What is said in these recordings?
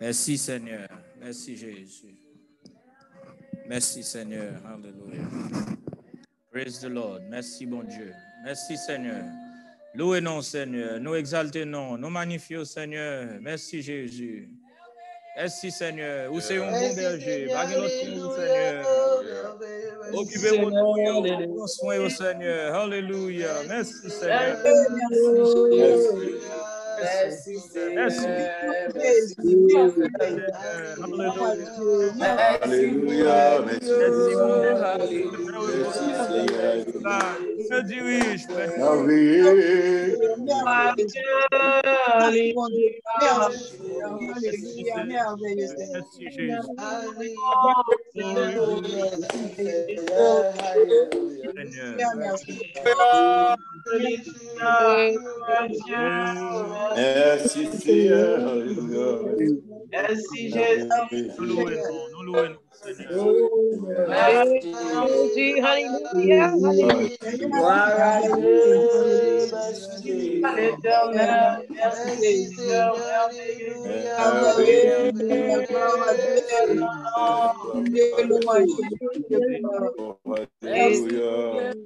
Merci Seigneur. Merci Jésus. Merci Seigneur. Hallelujah. Praise the Lord. Merci bon Dieu. Merci Seigneur. Louez non Seigneur. Nous exaltons non. Nous magnifions Seigneur. Merci Jésus. Merci Seigneur. Vous êtes un bon berger. Baguez notre Seigneur. Occupez-vous de nous. Prends soin au Seigneur. Hallelujah. Merci Seigneur. Merci Seigneur. Merci. Alléluia. Merci. Me dirige, Merveilleux. Merci Jésus. Merci Seigneur. Alléluia. Merci Jésus. Nous louons, Seigneur. Merci, hallelujah, gloire à Dieu, merci l'éternel, merci Seigneur, Alléluia.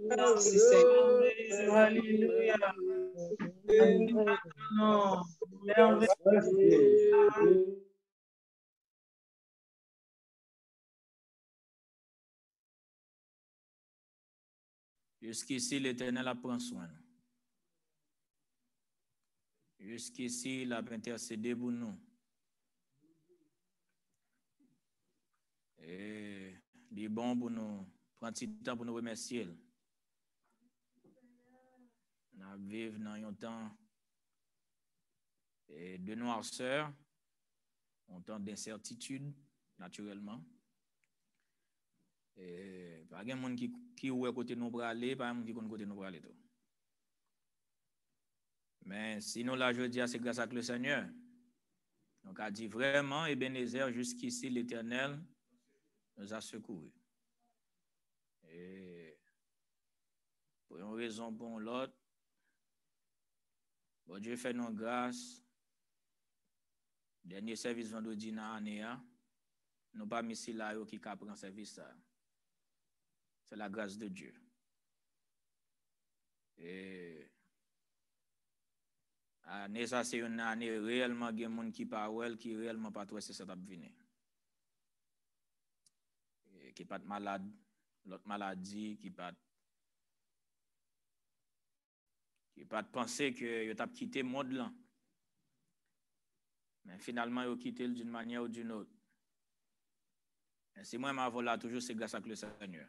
merci Seigneur, alléluia. Jusqu'ici, l'Éternel a pris soin. Jusqu'ici, il a intercédé pour nous. Et il est bon pour nous prendre petit temps pour nous remercier. Nous vivons dans un temps de noirceur, un temps d'incertitude, naturellement. Et pas de monde qui est côté nous pour aller, pas de monde qui est côté nous pour aller. Mais sinon, là, je dis, c'est grâce à le Seigneur. Donc, a dit vraiment, Ebenezer, jusqu'ici, l'Éternel nous a secourus. Et pour une raison pour l'autre, bon Dieu fait nos grâces. Dernier service vendredi dans l'année, nous pas mis ici là qui prend service. C'est la grâce de Dieu. Et année ça c'est une année réellement il y a des gens qui parlent qui réellement pas trop c'est ça venir. Qui pas malade, l'autre maladie qui pas penser que yo t'a quitté le monde là. Mais finalement yo quitté d'une manière ou d'une autre. Et si moi ma là toujours c'est grâce à le Seigneur.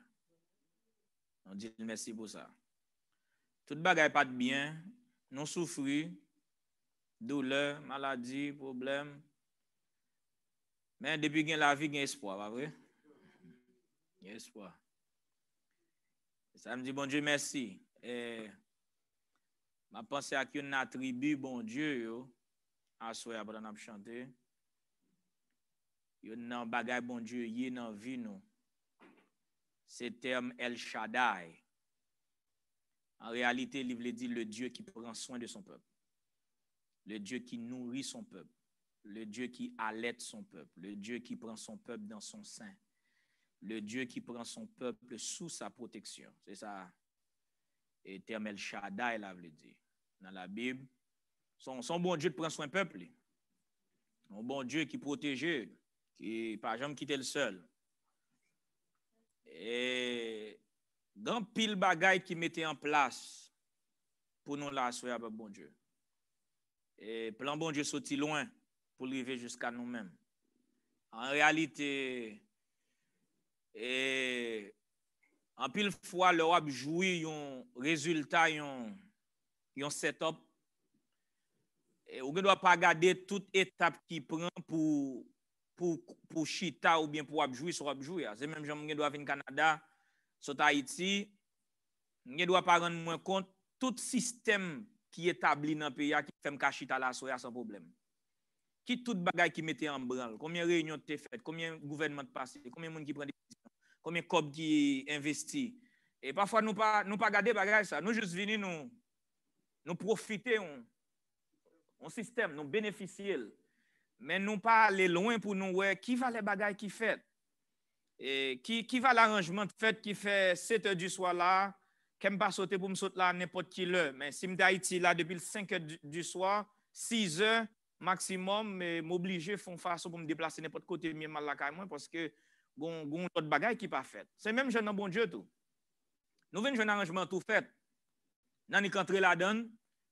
On dit merci pour ça. Toute bagaille pas de bien, nous souffrir, douleur, maladie, problème. Mais depuis qu'il y a la vie, il y a espoir, pas vrai? Il y a espoir. Ça me dit, bon Dieu, merci. Et ma pensée à qui on attribue, bon Dieu, à soi, après on a chanté. Il y a un bagage, bon Dieu, il y a dans la vie, nous. C'est le terme El Shaddai. En réalité, il veut dire le Dieu qui prend soin de son peuple. Le Dieu qui nourrit son peuple. Le Dieu qui allaite son peuple. Le Dieu qui prend son peuple dans son sein. Le Dieu qui prend son peuple sous sa protection. C'est ça. Et terme El Shaddai, là, veut dire. Dans la Bible, son bon Dieu prend soin du peuple. Un bon Dieu qui protège, qui par exemple quitte le seul. Et dans pile bagaille qui mettait en place pour nous la soeur avec bon Dieu. Et plan bon Dieu sorti loin pour arriver jusqu'à nous-mêmes. En réalité, et en pile fois l'Europe jouit un résultat, un setup. Et on ne doit pas garder toute étape qui prend pour chita ou bien pour jouer sur jouer. C'est même gens qui doivent venir au Canada, sur Haïti, on ne doit pas rendre moins compte tout système qui est établi dans le pays qui fait chita la soya sans problème. Qui tout bagage qui mettait en branle, combien de réunions te faites, combien de gouvernements passé, combien de monde qui prend des décisions, combien de COP qui investit. Et parfois nous pas garder bagage ça, nous juste venir nous profiter un système, nous bénéficier. mais nous pas aller loin pour nous voir qui va les bagailles qui fait. Et qui va l'arrangement de fête qui fait 7 heures du soir là, qui me pas sauter pour me sauter là n'importe qui l'heure. Mais si je suis d'Haïti là depuis 5 heures du soir, 6 heures maximum, mais m'obliger font façon pour me déplacer n'importe côté mieux mal la caille moi parce que gon autre bagaille qui pas fait. C'est même jeune bon Dieu tout. Nous venons un arrangement tout fait. Nous n'y entrer là-dedans,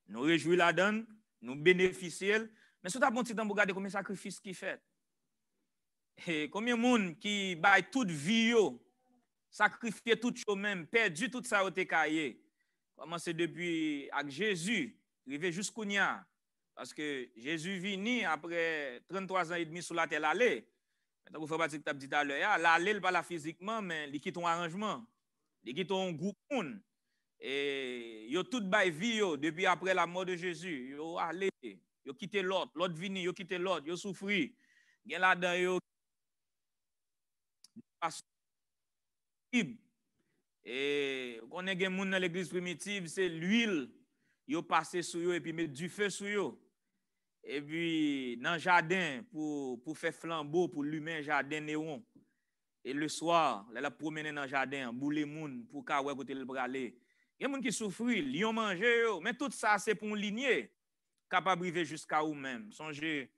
nous réjouir là-dedans, nous bénéficier, mais si tu as bon temps pour regarder combien de sacrifices qui fait. Et combien de monde qui baille toute vie yo, sacrifier tout chose même, perdu tout ça au cahier. Commencé depuis avec Jésus, arrivé jusqu'au nia parce que Jésus vini après 33 ans et demi sur la terre aller. Maintenant vous faire partie que tu as dit à l'heure, l'aller pas là physiquement mais il quitte ton arrangement. Il quitte ton groupe monde. Et yo tout bail vie yo depuis après la mort de Jésus, yo allé, yo quitté l'autre vini, yo quitté l'autre, yo souffri. Gen là-dedans yo et on est gen moun dans l'église primitive, c'est l'huile, yo passé sur yo et puis mettre du feu sur yo. Et puis dans le jardin pour faire flambeau pour l'humain jardin néon. Et le soir, là la promener dans le jardin, bouler moun pour ka ouais côté le braler. Il y a moun qui souffri, li ont mangé yo, mais tout ça c'est pour une lignée capable arriver jusqu'à ou même. Songez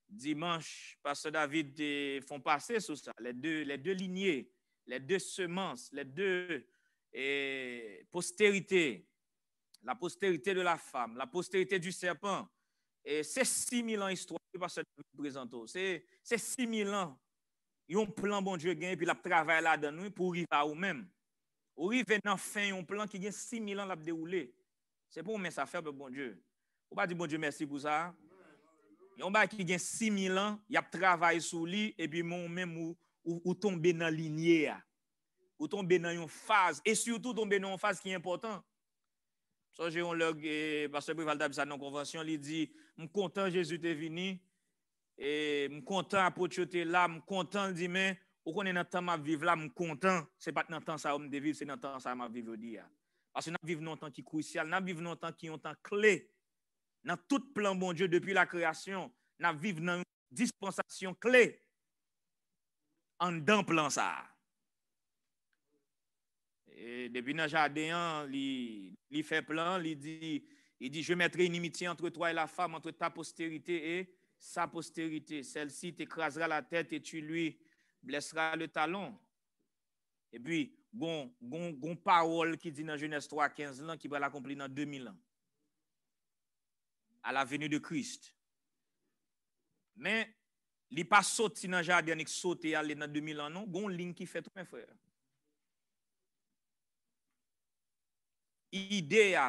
dimanche, pasteur David font passer sur ça, les deux lignées, les deux semences, les deux postérités, la postérité de la femme, la postérité du serpent. Et c'est 6000 ans d'histoire que pasteur David présente. C'est 6000 ans. Ils ont un plan bon Dieu gagne puis la travail là-dedans nous pour arriver à ou même. Ou arriver dans fin un plan qui gagne 6000 ans l'a déroulé. C'est pour mais ça fait bon Dieu. On pas dire bon Dieu merci pour ça. Yon ba qui gen 6000 ans, y a travaillé sur lui et puis mon même ou tomber dans lignée ou tomber dans une phase et surtout tomber dans une phase qui est importante. Ça j'ai on le pasteur Prival d'Abisa dans convention, il dit m content Jésus t'est venu et m content apôtre t'es là, m content dit mais ou connaît dans temps m'a vivre là, m content, c'est pas dans temps ça me de vivre, c'est dans temps ça m'a vivre dire. Parce que nous vivons dans temps qui crucial, nous vivons dans temps qui ont temps clé. Dans tout plan bon Dieu depuis la création, nous vivons dans une dispensation clé en dans plan ça. Et depuis dans le jardin, il fait plan, il dit je mettrai une inimitié entre toi et la femme, entre ta postérité et sa postérité. Celle-ci t'écrasera la tête et tu lui blesseras le talon. Et puis, gon parole qui dit dans Genèse 3, 15 ans, qui va l'accomplir dans 2000 ans. À la venue de Christ. Mais, il n'est pas sorti dans le jardin, il sauté aller dans 2000 ans, non? Gon ligne qui fait tout, mes frères. Idée,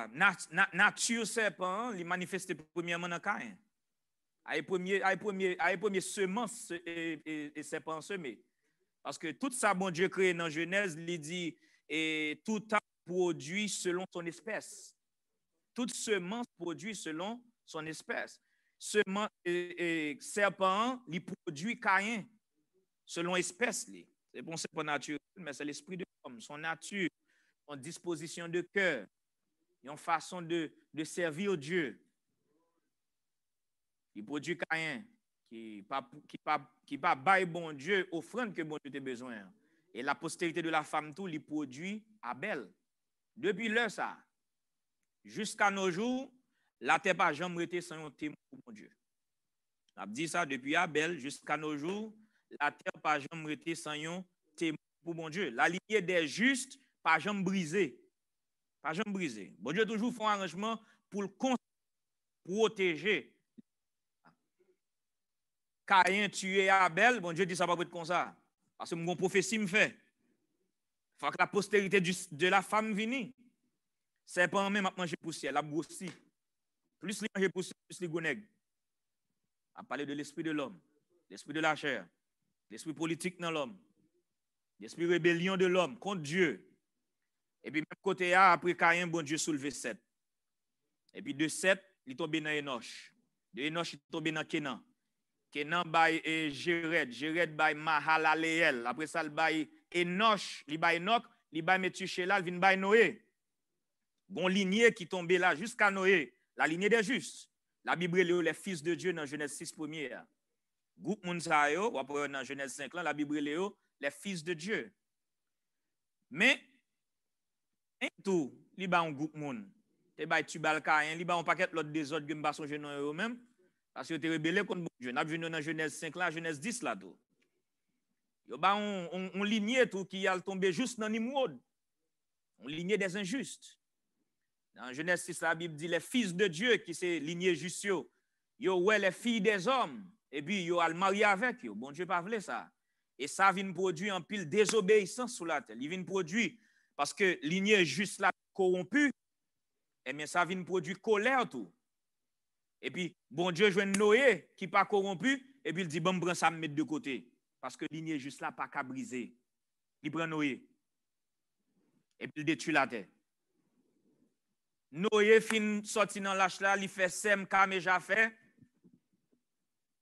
nature serpent, il manifeste premièrement dans Caïn. Aïe premier semence et serpent semé. Parce que tout ça, bon Dieu créé dans Genèse, il dit, et tout a produit selon son espèce. Toute semence produit selon son espèce. Semence serpent, il produit Caïn selon espèce. C'est bon, c'est pas naturel, mais c'est l'esprit de l'homme, son nature, son disposition de cœur, une façon de servir Dieu. Il produit Caïn, qui pas bail bon Dieu, offrande que bon Dieu a besoin. Et la postérité de la femme, tout, il produit Abel. Depuis l'heure, ça, jusqu'à nos jours, la terre n'a jamais été sans un témoin pour bon Dieu. On a dit ça depuis Abel jusqu'à nos jours, la terre n'a jamais été sans un témoin pour bon Dieu. La lignée des justes n'a jamais brisé. Pas jamais brisé. Bon Dieu toujours fait un arrangement pour le protéger. Caïn tué Abel, bon Dieu dit ça pas être comme ça. Parce que mon prophétie me fait. Il faut que la postérité de la femme vienne. C'est pas même à manger poussière, la grossi. Plus il mange poussière, plus il gonègue. On parler de l'esprit de l'homme, l'esprit de la chair, l'esprit politique dans l'homme, l'esprit rébellion de l'homme contre Dieu. Et puis, même côté, après Caïn, bon Dieu soulevé 7. Et puis, de 7, il est tombé dans Enoch. De Enoch, il est tombé dans Kenan. Kenan, il Jéred. Jéred, il Mahalaleel. Après ça, il bail Enoch. Il bail Enoch. Il bail Methuselah. Il bail Noé. Bon lignée qui tombe là jusqu'à Noé. La lignée des justes. La Bible est les fils de Dieu dans Genèse 6 première. Groupe moun sa yo, ou après dans Genèse 5 là, la Bible léo, les fils de Dieu. Mais tout, li ba un groupe moun. Te bay Tubal Kain, li ba un paquet l'autre des autres que m'pa songe nan yo même parce que te rebelle contre bon Dieu. N'a vu dans Genèse 5 là, Genèse 10 là tout. Yo ba on lignée tout qui a tombé juste dans Nimrod. On lignée des injustes. Dans Genèse 6 la Bible dit les fils de Dieu qui c'est lignée juste yo ouais les filles des hommes et puis yo al marié avec yo. Bon Dieu pas vle ça. Et ça vient produire un pile désobéissance sur la terre. Il vient produire parce que lignée juste là corrompu, eh bien ça vient produire colère tout. Et puis bon Dieu joint Noé qui pas corrompu et puis il dit bon prend ça me mettre de côté parce que lignée juste là pas qu'à briser. Il prend Noé. Et puis il détruit la terre. Noé fin sorti dans l'âge là, il fait sem kam et Jafet.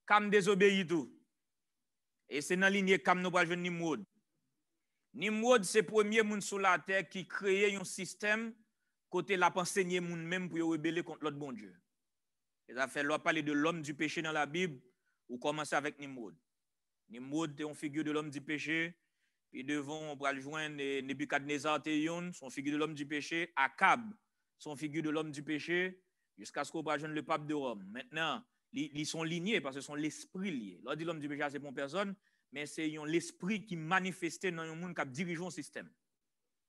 Kam désobéit tout. Et c'est dans la lignée Kam nous pral joindre Nimrod. Nimrod c'est premier moun sur la terre qui crée un système côté la enseigner moun même pour rebeller contre l'autre bon Dieu. Et ça fait l'on parler de l'homme du péché dans la Bible ou commencer avec Nimrod. Nimrod est une figure de l'homme du péché. Puis devant on pral joindre Nebuchadnezzar son figure de l'homme du péché, Akab son figure de l'homme du péché jusqu'à ce qu'on pral joindre le pape de Rome. Maintenant ils sont lignés parce que sont l'esprit lié. L'on dit l'homme du péché c'est bon personne, mais c'est l'esprit qui manifesté dans un monde qui dirige un système.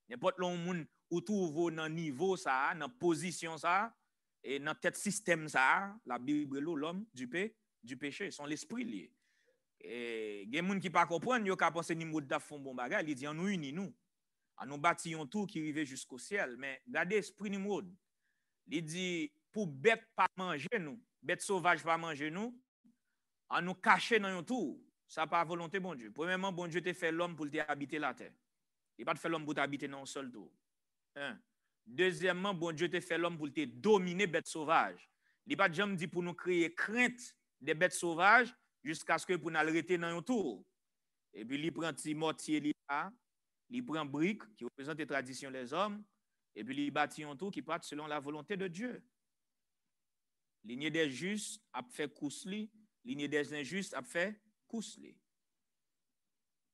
N'importe l'on monde où trouve dans niveau ça, dans position ça et dans tête système ça, la Bible l'homme du péché, sont l'esprit lié. Et gen moun qui pas comprendre, yo ka penser Nimrod da font bon bagay, il dit on nous uni nous. On nous bâtillons tout qui rive jusqu'au ciel, mais regardez esprit Nimrod. Il dit pour bête pas manger nous, bête sauvage pas manger nous, on nous cacher dans un tour. Ça pas volonté bon Dieu. Premièrement, bon Dieu te fait l'homme pour te habiter la terre. Il pas te fait l'homme pour t'habiter dans un seul tour. Deuxièmement, bon Dieu te fait l'homme pour te dominer bête sauvage. Il pas jamais dit pour nous créer crainte des bêtes sauvages jusqu'à ce que pour nous arrêter dans un tour. Et puis il prend petit mortier là, il prend brique qui représente les traditions des hommes et puis il bâtit un tour qui part selon la volonté de Dieu. Lignée des justes a fait cousli, lignée des injustes a fait cousli.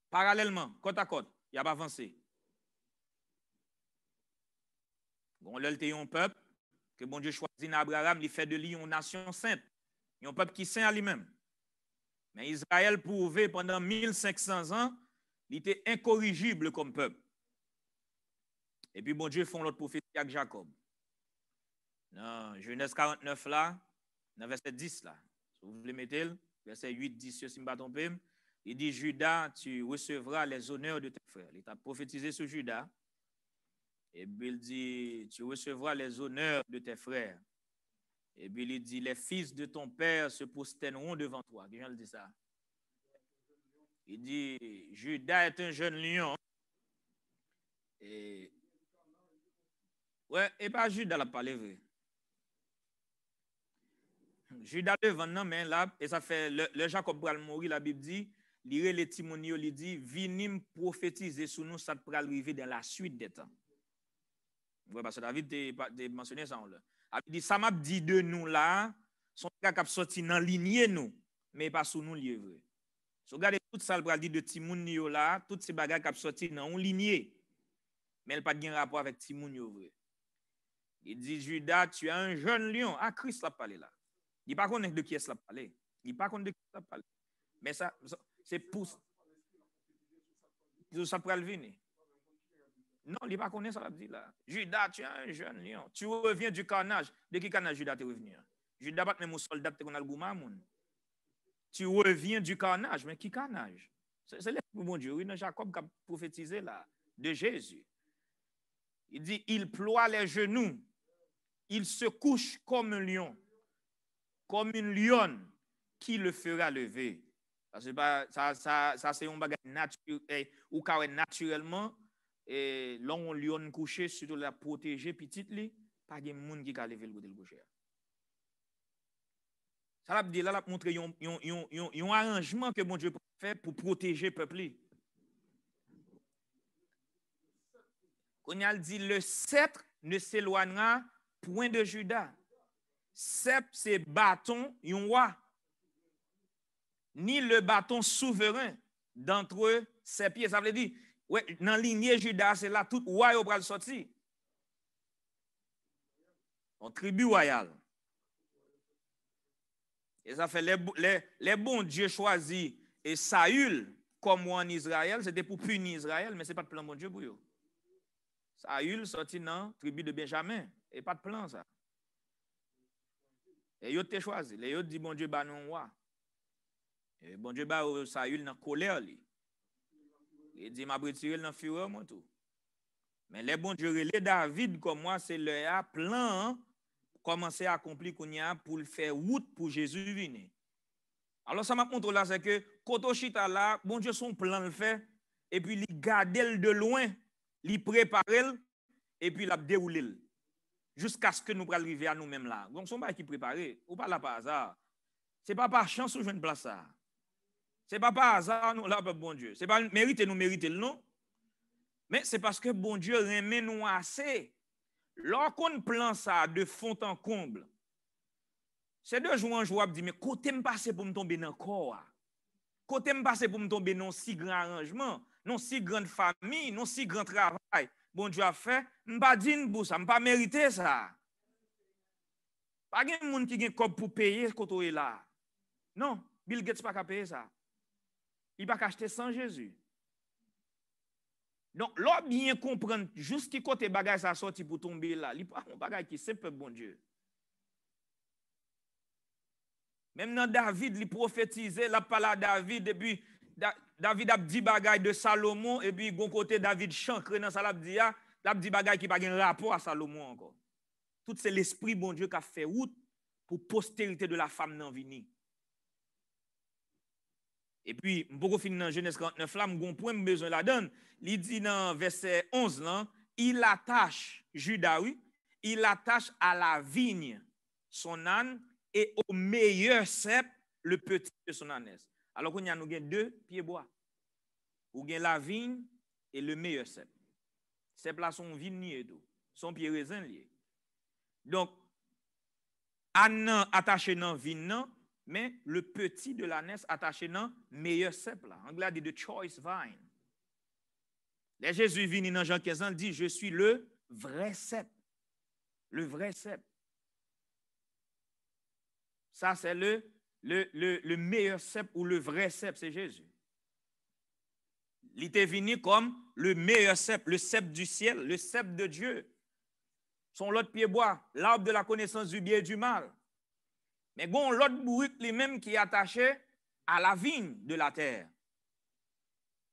Parallèlement, côte à côte, il a pas avancé. Bon, là, il y a un peuple que bon Dieu choisit dans Abraham, il fait de lui une nation sainte. Il y a un peuple qui est saint à lui-même. Mais Israël prouvé pendant 1500 ans, il était incorrigible comme peuple. Et puis bon Dieu font l'autre prophétie avec Jacob. Dans Genèse 49 là, dans verset 10 là, si vous voulez mettre, verset 8, 10, si je ne me trompe pas, il dit Judas, tu recevras les honneurs de tes frères. Il t'a prophétisé sur Judas. Et puis il dit, tu recevras les honneurs de tes frères. Et puis il dit, les fils de ton père se prosterneront devant toi. Qui vient de dire ça? Il dit, Judas est un jeune lion. Et ouais, et pas Judas l'a parlé vrai. Judas devant non, mais là, et ça fait le Jacob pral mourir, la Bible dit, lire les Timonio, il dit, vinim prophétiser sur nous, ça pral arriver dans la suite des temps. Ouais, parce que David a mentionné ça. Il dit, ça m'a dit de nous là, son gars qui a sorti dans lignée nous, mais pas sous nous lié vrai. Si vous regardez tout ça, le dit de Timonio là, toutes ces bagages qui a sorti dans une lignée, mais elle n'a pas de rapport avec Timonio vrai. Il dit, Judas, tu es un jeune lion. Ah, Christ l'a parlé là. Il ne sait pas de qui est-ce l'a parlé. Il ne sait pas de qui est-ce l'a parlé. Mais ça c'est pour ça pour le venir. Non, il ne pas connaître ça l'a dit là. Judas, tu es un jeune lion. Tu reviens du carnage. De qui carnage Judas te revenu? Judas pas même un soldat te connaît le goumamoun. Tu reviens du carnage, mais qui carnage? C'est l'esprit bon Dieu. Oui, dans Jacob qui a prophétisé là de Jésus. Il dit, il ploie les genoux. Il se couche comme un lion, comme une lionne qui le fera lever. Parce que ça c'est un bagage naturel, ou naturellement, et l'on lion couché, surtout la protéger petite li, pas de monde qui a levé le côté de coucher. Ça veut dire là, montrer un arrangement que bon Dieu fait pour protéger le peuple. Quand il dit le sceptre ne s'éloignera point de Judas. Sceptre, c'est bâton, yon roi. ni le bâton souverain d'entre ses pieds. Ça veut dire, ouais, dans la lignée Judas, c'est là tout roi au bras sorti. En tribu royale. Et ça fait les bons dieux choisis et Saül comme moi en Israël, c'était pour punir Israël, mais ce n'est pas de plan bon Dieu pour eux. Saül sorti dans la tribu de Benjamin, et pas de plan ça. Et ils ont choisi. Les autres dit bon Dieu bah non roi. Et bon Dieu bah Saül dans colère li. Il dit m'a retiré dans fureur moi tout. Mais les bon Dieu relé David comme moi c'est leur plan commencer à accomplir qu'on y a pour le faire route pour Jésus venir. Alors ça m'a montré là c'est que quand chita là bon Dieu son plan le fait et puis il garde de loin, il prépare et puis il a déroulé jusqu'à ce que nous arrivions à nous-mêmes là. Donc son bail qui préparé ou pas là par hasard. C'est pas par chance ou je ne place ça. C'est pas par hasard nous là bon Dieu. C'est pas mériter nous mériter non. Mais c'est parce que bon Dieu remet nous assez. Lorsqu'on plan ça de fond en comble, c'est de jour en jour, dit mais côté me passer pour me tomber dans le corps. Côté me passer pour me tomber dans si grand arrangement, dans si grande famille, dans si grand travail. Bon Dieu a fait, je ne pas dire pour ça, je ne pas mériter ça. Pas de monde qui a un cop pour payer quand on est là. Non, Bill Gates pas qu'à payer ça. Il pas qu'à acheter sans Jésus. Donc, là, bien comprendre, juste qui côté bagage ça sorti pour tomber là, il pas un bagage qui c'est bon Dieu. Même dans David, il prophétisait, la parole à David, et puis David a dit bagage de Salomon, et puis bon côté David chancre dans ça, il a dit bagage qui n'a pas de rapport à Salomon encore. Tout c'est l'esprit bon Dieu qui a fait route pour postérité de la femme non vini. Et puis, je vais finir dans Genèse 49, là, je point besoin la donne. Il dit dans verset 11, là, il attache, Judas, oui, il attache à la vigne son âne et au meilleur cep le petit de son ânesse. Alors qu'on y a nous deux pieds bois. Ou bien la vigne et le meilleur cep. Cep là son vigne et tout, son pied raisin lié. Donc, âne attaché dans vigne non, mais le petit de l'ânesse attaché dans meilleur cep là. Anglais dit the choice vine. Les Jésus vient dans Jean 15 ans, il dit je suis le vrai cep. Le vrai cep. Ça c'est le meilleur cep ou le vrai cep, c'est Jésus. Il était venu comme le meilleur cep, le cep du ciel, le cep de Dieu. Son l'autre pied bois, l'arbre de la connaissance du bien et du mal. Mais bon, l'autre bourrique lui-même qui est attaché à la vigne de la terre.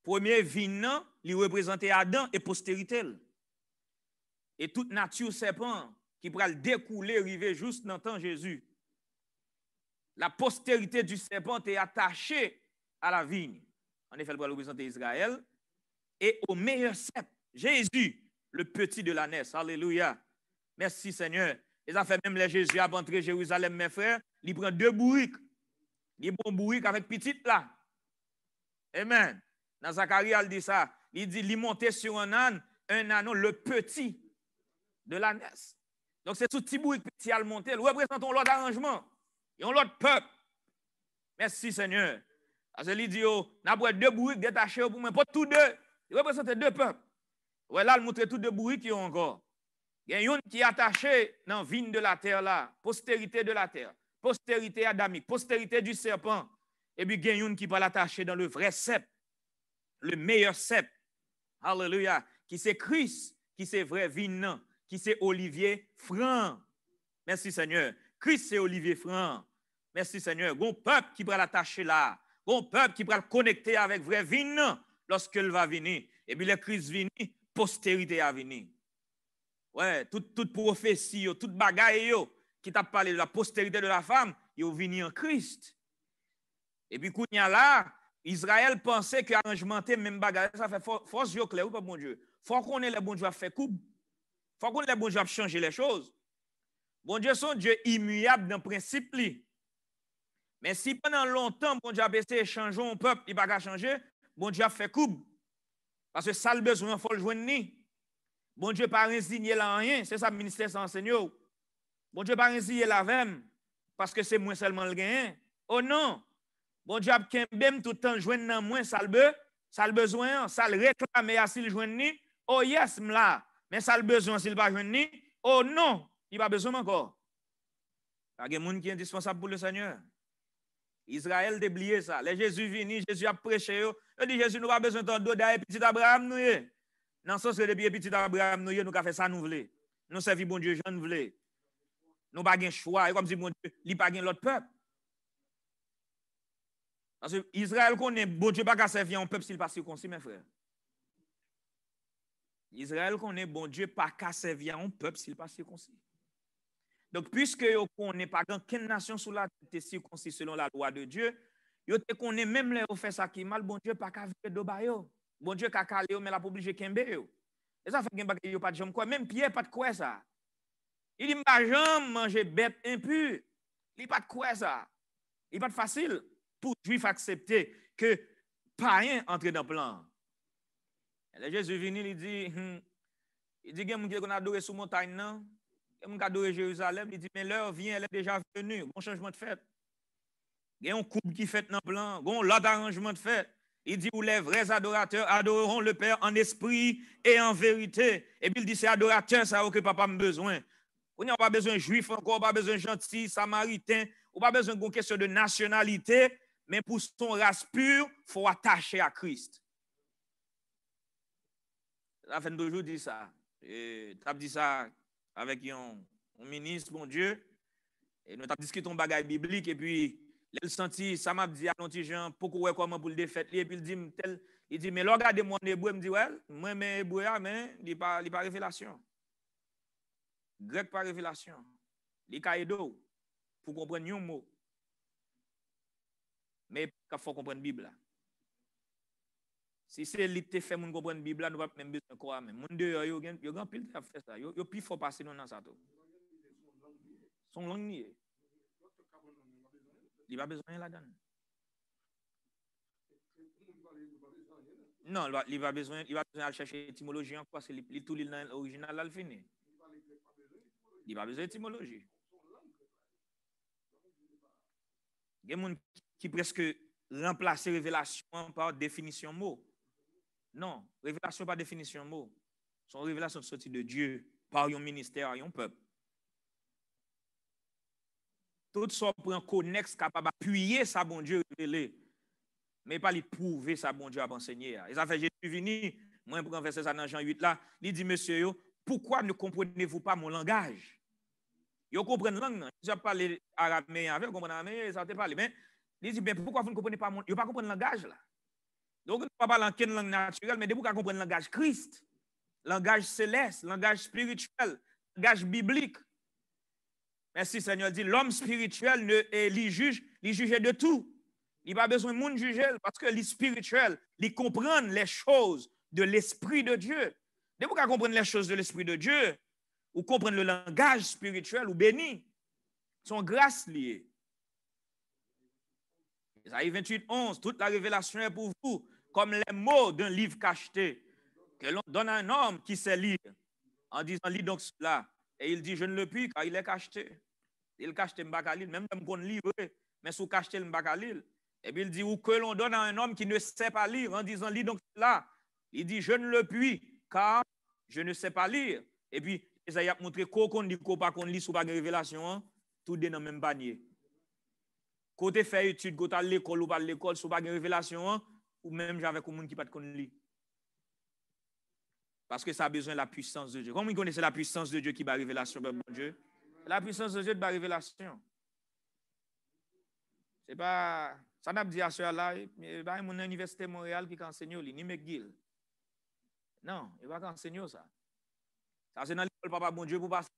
Premier vigne, il représentait Adam et postérité. Et toute nature serpent qui pourra le découler, arriver juste dans le temps Jésus. La postérité du serpent est attachée à la vigne. En effet, elle va représenter Israël. Et au meilleur cep, Jésus, le petit de l'ânesse. Alléluia. Merci Seigneur. Et ça fait même les Jésus à entrer Jérusalem, mes frères. Il prend deux bourriques. Il prend bourrique avec petite là. Amen. Dans Zacharie, il dit ça. Il dit, il montait sur un âne, le petit de l'ânesse. Donc c'est tout petit bourrique petit à le monter. Nous représentons l'autre arrangement. Et on l'autre peuple. Merci Seigneur. Parce qu'il dit, n'a pas deux bourriques détachés pour moi. Pas tous deux. Il représente deux peuples. Ouais, là, il montre tous deux bourriques qui ont encore. Il y a un qui est attaché dans la vigne de la terre là, postérité de la terre, postérité adamique, postérité du serpent. Et puis il y a un qui va l'attacher dans le vrai cep, le meilleur cep. Alléluia. Qui c'est Christ, qui c'est vrai vigne, qui c'est Olivier franc. Merci Seigneur. Christ c'est Olivier franc. Merci Seigneur. Bon peuple qui va l'attacher là. Bon peuple qui va le connecter avec vrai vigne lorsqu'il va venir. Et puis le Christ vient, postérité à venir. Ouais, toute prophétie, toute bagaille qui t'a parlé de la postérité de la femme, ils ont venu en Christ. Et puis, quand il y a là, Israël pensait que l'arrangement même bagaille, ça fait force yeux clair ou pas bon Dieu. Faut qu'on ait le bon Dieu à faire coupe. Faut qu'on ait le bon Dieu à changer les choses. Bon Dieu, son Dieu immuable dans le principe. Mais si pendant longtemps, bon Dieu a essayé de changer un peuple, il ne va pas changer, bon Dieu a fait coupe. Parce que ça le besoin, il faut le joindre. Bon Dieu pas résigné là rien, c'est ça le ministère sans Seigneur. Bon Dieu pas résigné là même parce que c'est moi seulement le gain. Oh non. Bon Dieu a kembem tout le temps joindre dans moi ça le besoin, ça le réclamer s'il joindre ni. Oh yes, m'la. Mais ça le besoin s'il pas joindre ni. Oh non, il pas besoin encore. Il y a des gens qui sont indispensables pour le Seigneur. Israël déblié ça. Les Jésus vini, Jésus a prêché. Il dit Jésus nous pas besoin de d'ailleurs petit Abraham nous. Dans le sens que depuis petit Abraham nous avons fait ça nous voulons. Nous servons bon Dieu, je ne voulons. Nous pas de choix, comme si bon Dieu, il pas de l'autre peuple. Parce que Israël connaît bon Dieu pas qu'à servir un peuple s'il pas circoncis mes frères. Israël connaît bon Dieu pas qu'à servir un peuple s'il pas circoncis. Donc, puisque on n'est pas dans quelle nation sous la tête circoncis selon la loi de Dieu, yo te connaît même les fait ça qui mal, bon Dieu pas qu'à vivre de bayo. Bon Dieu qu'à caler, mais la pas obligé kembe yo. Et ça fait que yo pas de jambe quoi, même Pierre pas de quoi ça. Il dit m'a jambe manger bête impure. Il pas de quoi ça. Il pas de facile pour juif accepter que païen entre dans le plan. Et Jésus venu il dit il y a des gens qui adorent sous montagne non. Il y a adoré Jérusalem, il dit, mais l'heure vient, elle est déjà venue. Bon changement de fête. Il y a un couple qui fait dans le plan, bon l'autre arrangement de fête. Il dit, où les vrais adorateurs adoreront le Père en esprit et en vérité. Et puis il dit, c'est adorateur, ça que papa a besoin. On n'a pas besoin de juif encore, pas besoin de gentil, samaritain, ou pas besoin de question de nationalité, mais pour son race pure, il faut attacher à Christ. La fin de jour dit ça. Et tu as dit ça avec un ministre, bon Dieu, et nous avons discuté un bagage biblique, et puis, il senti, ça m'a dit à l'autre gens, pourquoi comment pour le défaire, et puis il dit, mais regardez mon hébreu, il me dit, ouais, moi, mes hébreu, mais il n'y a pas révélation. Grec par révélation. Il y a caïdo, pour comprendre un mot. Mais il faut comprendre la Bible. Si c'est lui qui fait moun comprendre la Bible, nous ne pouvons pas même besoin de quoi. Moun dehors, yo grand pile à faire ça. Yo plus faut passer dans ça tout. Son langue nié. Il va besoin là-dedans. Non, il va besoin de chercher étymologie encore parce que tout l'original là le fini. Il va besoin d'étymologie. Il y a des gens qui presque remplacent révélation par définition mot. Non, révélation par définition mot. Son révélation sortie de Dieu par un ministère, un peuple. Tout ça pour un connexe capable d'appuyer sa bon Dieu révélé, mais pas lui prouver sa bon Dieu à enseigner. Et ça fait Jésus venu, moi pour renverser ça dans Jean 8 là, il dit monsieur, pourquoi ne comprenez-vous pas mon langage? Vous comprenez la langue, je parle araméen avec, vous comprenez araméen, ça te parle, mais il dit, pourquoi vous ne comprenez pas mon, vous ne comprenez pas le langage là? Donc, on ne parle pas en quelle langue naturelle, mais vous comprenez le langage Christ, langage céleste, langage spirituel, langage biblique. Merci Seigneur dit, l'homme spirituel il juge de tout. Il n'a pas besoin de monde juger parce que les spirituel, il comprend les choses de l'Esprit de Dieu. Dès que vous comprenez les choses de l'Esprit de Dieu, ou comprendre le langage spirituel ou béni, son grâce liée. Isaïe 28, 11, toute la révélation est pour vous, comme les mots d'un livre cacheté, que l'on donne à un homme qui sait lire, en disant, lis donc cela. Et il dit, je ne le puis, car il est cacheté. Il cache Mbakalil, même qu'on livre, mais sous cacheté Mbakalil. Et puis il dit, ou que l'on donne à un homme qui ne sait pas lire, en disant, lis donc cela. Il dit, je ne le puis, car je ne sais pas lire. Et puis, Isaïe a montré qu'on dit qu'on pas qu'on lit sous pas de révélation, tout est dans le même panier. Côté fait étude, côté à l'école ou pas l'école, sous pas de révélation, ou même j'avais un monde qui pas de lit. Parce que ça a besoin de la puissance de Dieu. Comment vous connaissez la puissance de Dieu qui va révélation, mon Dieu? La puissance de Dieu de la révélation. C'est pas, ça n'a pas dit à ce là, il va à mon université Montréal qui enseigne, ni McGill. Non, il va enseigner ça. Ça, c'est dans l'école, papa, bon Dieu, pour passer.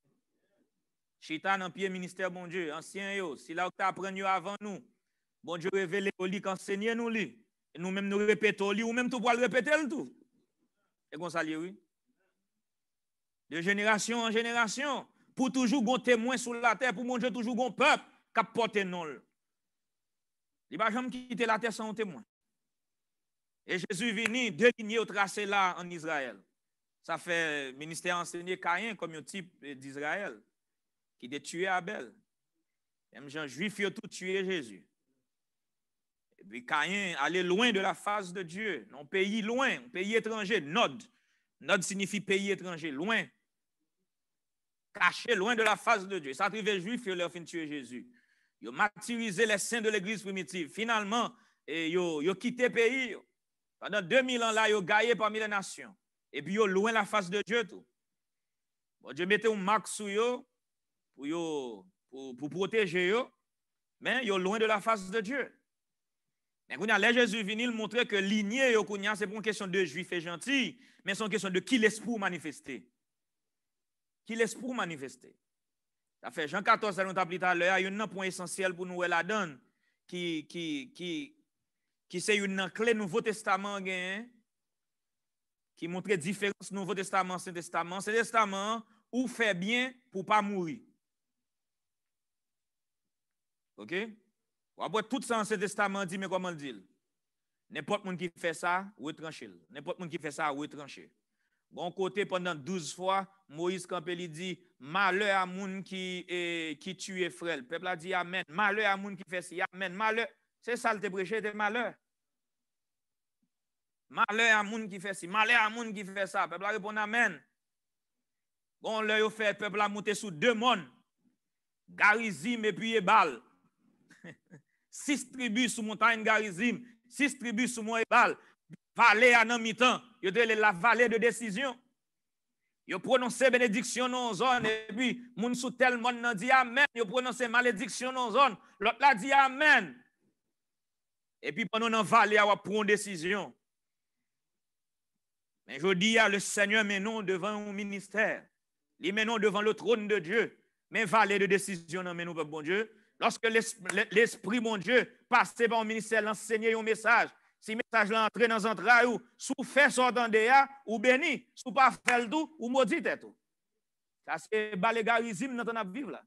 Chita dans pied ministère, bon Dieu, ancien yo. Si là, tu apprends avant nous, bon Dieu révèle au lit, qu'enseigne nous lit. Et nous-mêmes, nous répétons au lit, ou même tout pour le répéter le tout. Et qu'on s'allie, oui. De génération en génération, pour toujours gon témoin sur la terre, pour mon Dieu, toujours gon peuple qui porte non. Il ne va jamais quitter la terre sans un témoin. Et Jésus venu, deux lignées au tracé là en Israël. Ça fait ministère enseigné Caïn comme un type d'Israël qui a tué Abel. Même gens juifs ont tout tué Jésus. puis Caïn allait loin de la face de Dieu. Un pays loin, un pays étranger, Nod. Nod signifie pays étranger, loin. Caché, loin de la face de Dieu. Ça arrive les Juifs, ils leur fin tuer Jésus. Ils ont martyrisé les saints de l'église primitive. Finalement, ils ont quitté le pays. Pendant 2000 ans, là, ils ont gaillé parmi les nations. Et puis, ils ont loin la face de Dieu. Tout. Bon, Dieu mettait un marque sur eux pour protéger eux. Mais ils sont loin de la face de Dieu. Mais quand là, Jésus vient, il montrer que lignée, c'est pas une question de juif et gentil, mais c'est une question de qui laisse pour manifester. Qui laisse pour manifester. Ça fait Jean 14, ça nous a plus à l'heure, il y a un point essentiel pour nous la donne, qui c'est une clé Nouveau Testament, qui montre la différence Nouveau Testament, Ancien Testament. Ancien Testament, ou fait bien pour ne pas mourir. OK? Après tout ça, Ancien Testament dit, mais comment le dit? N'importe qui fait ça, ou tranché. N'importe qui fait ça, ou tranché. Bon côté, pendant 12 fois, Moïse Campbell dit, malheur à moun qui tue frère. Le peuple a dit amen. Malheur à moun qui fait ça, amen. Malheur. C'est ça le prêché de malheur. Malheur à moun qui fait ça. Malheur à moun qui fait ça. Le peuple a répondu amen. Bon, là, il fait, le peuple a monté sous deux mondes. Garizim et puis Ebal. 6 tribus sous montagne Garizim. 6 tribus sous mont Ebal. Vallée à mi-temps, il y a la vallée de décision. Il prononcé bénédiction dans zone et puis moun sous tel monde dit amen, il prononcé malédiction dans zone, l'autre là dit amen. Et puis pendant dans vallée on prend une décision. Mais je dis à le Seigneur menon devant un ministère. Il menon devant le trône de Dieu. Mais vallée de décision dans menon bon Dieu. Lorsque l'esprit mon Dieu passe par un ministère l'enseigner un message. Si le message l'entrée dans un train, ou sous fait sortant de ya, ou béni, sous pas fait le tout, ou maudit tout. Ça c'est balégarisme dans ton vivre là.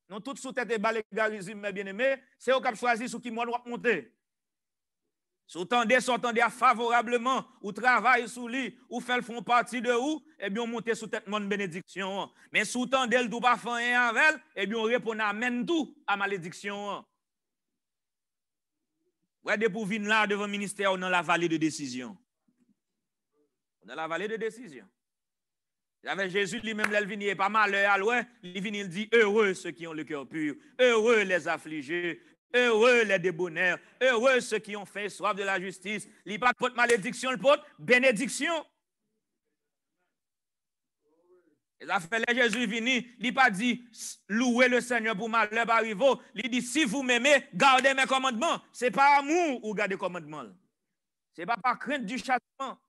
Non tout sous tête balégarisme mes bien-aimés, c'est au cap choisi sous qui moi doit monter. Sous tendez favorablement, ou travaille sous lui, ou fait font partie de où, et bien on monte sous tête mon bénédiction. Mais sous tendez le tout pas faire un avec, et bien on répond amène tout à malédiction. Ouais, pour venir là devant le ministère dans la vallée de décision. Dans la vallée de décision. Avec Jésus lui-même, il vient pas malheur à loin, il vient, il dit heureux ceux qui ont le cœur pur, heureux les affligés, heureux les débonnaires, heureux ceux qui ont fait soif de la justice. Il n'y a pas de malédiction, le porte bénédiction. Et ça fait que Jésus vient, il n'a pas dit louez le Seigneur pour malheur arriver. Il dit si vous m'aimez, gardez mes commandements. Ce n'est pas amour ou garder commandements. Ce n'est pas par crainte du châtiment.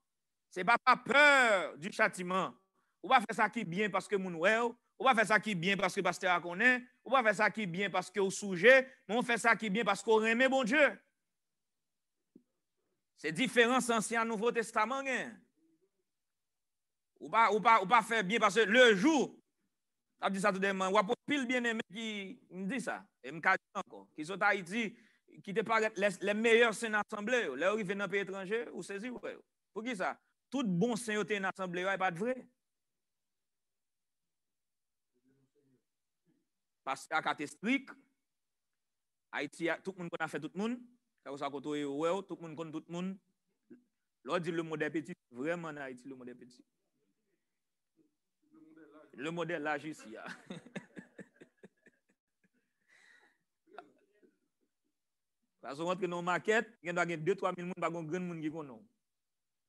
Ce n'est pas par peur du châtiment. On va faire ça qui est bien parce que mon ouel. On va faire ça qui est bien parce que pasteur a connaît. On va faire ça qui est bien parce que au sujet. Mais on fait ça qui est bien parce qu'on aime bon Dieu. C'est différence ancien et Nouveau Testament. Ou pas faire bien parce que le jour, je dis ça tout le monde, ou pas pile bien aimé qui me dit ça, et me dit encore, qui sont à Haïti, qui te paraît les meilleurs saints d'assemblée, là où ils viennent dans le pays étranger, ou saisi, pour qui ça? Tout bon saint dans l'assemblée, n'est pas de vrai. Parce qu'à quatre strict, Haïti, tout le monde a fait tout le monde, tout le monde connaît tout le monde. L'on dit le modèle petit, vraiment en Haïti, le modèle petit. Le modèle là, ici. Parce qu'on rentre dans une maquette, il y a 2-3 000 personnes, pas grand monde qui connaît.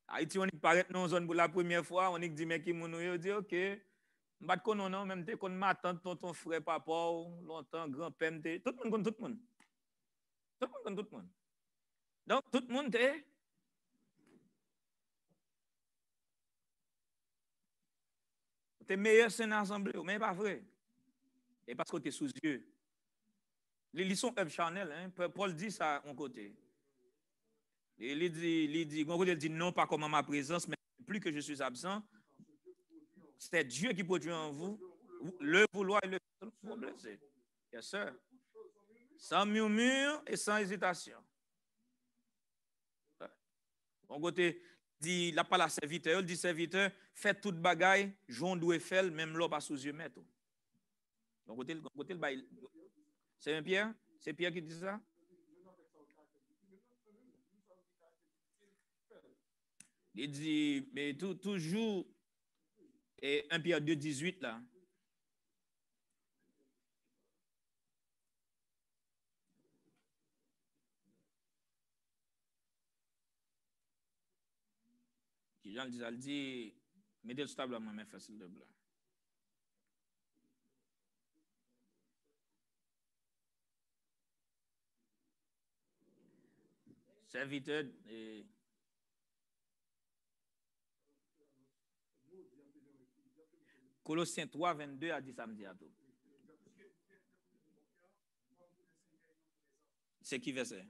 Haïti, on paraît dans une zone pour la première fois, on dit, mais qui on dit, ok, on ne connaît pas, même si on m'a ton frère, papa, longtemps, grand-père, tout le monde connaît tout le monde. Tout le monde connaît tout le monde. Donc, tout le monde est. Tu es meilleur c'est dans l'assemblée, mais pas vrai. Et parce que tu es sous Dieu. Ils sont œuvres charnelles. Hein? Paul dit ça en côté. Il dit non, pas comme à ma présence, mais plus que je suis absent. C'est Dieu qui produit en vous le vouloir et le blesser. Yes, sir. Sans murmure et sans hésitation. Mon côté, dit la parole à serviteur, il dit serviteur, faites toute bagaille, Jean doit faire, même l'eau pas sous yeux mettre. Donc côté c'est Pierre, c'est Pierre qui dit ça. Il dit, mais toujours, et 1 Pierre 2, 18 là. Jean le dit, mettez le stable à ma main facile de blanc. Serviteur et Colossiens 3, 22 à 10 samedi à tout. C'est qui verset?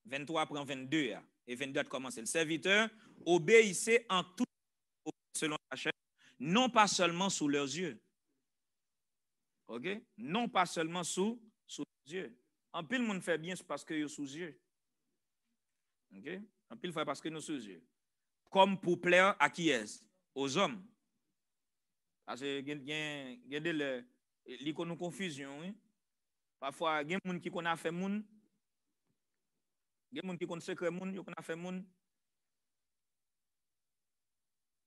23 prend 22 et 22 commence. Le serviteur obéissait en tout selon la chair, non pas seulement sous leurs yeux. OK? Non pas seulement sous leurs yeux. En pile, le monde fait bien, c'est parce que you're sous yeux. OK? En pile, fait parce que nous sous yeux. Comme pour plaire à qui est? Aux hommes. Parce que il y a de confusion. Oui? Parfois, il y a des gens qui connaissent fait moun. Il y a des gens qui connaissent secret moun, qui connaissent fait moun.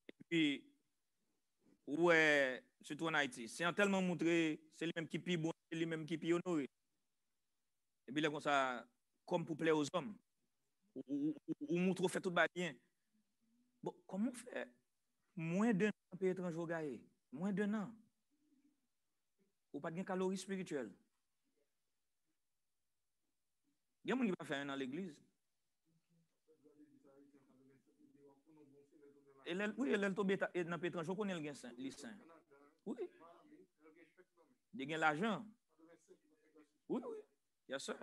Et puis, ouais, surtout en Haïti, c'est tellement montré, c'est lui-même qui pille bon, c'est lui-même qui pille honoré. Et puis là, comme ça, comme pour plaire aux hommes, ou montre fait tout bien. Bon, comment faire? Moins d'un an pour étranger au gaé. Moins d'un an. Ou pas de calories spirituelles. Il y a des gens qui va faire dans l'église. Oui, elle est tombée dans l'étranger, on connaît les saints. Oui. Il y a l'argent. Oui, oui. Bien sûr.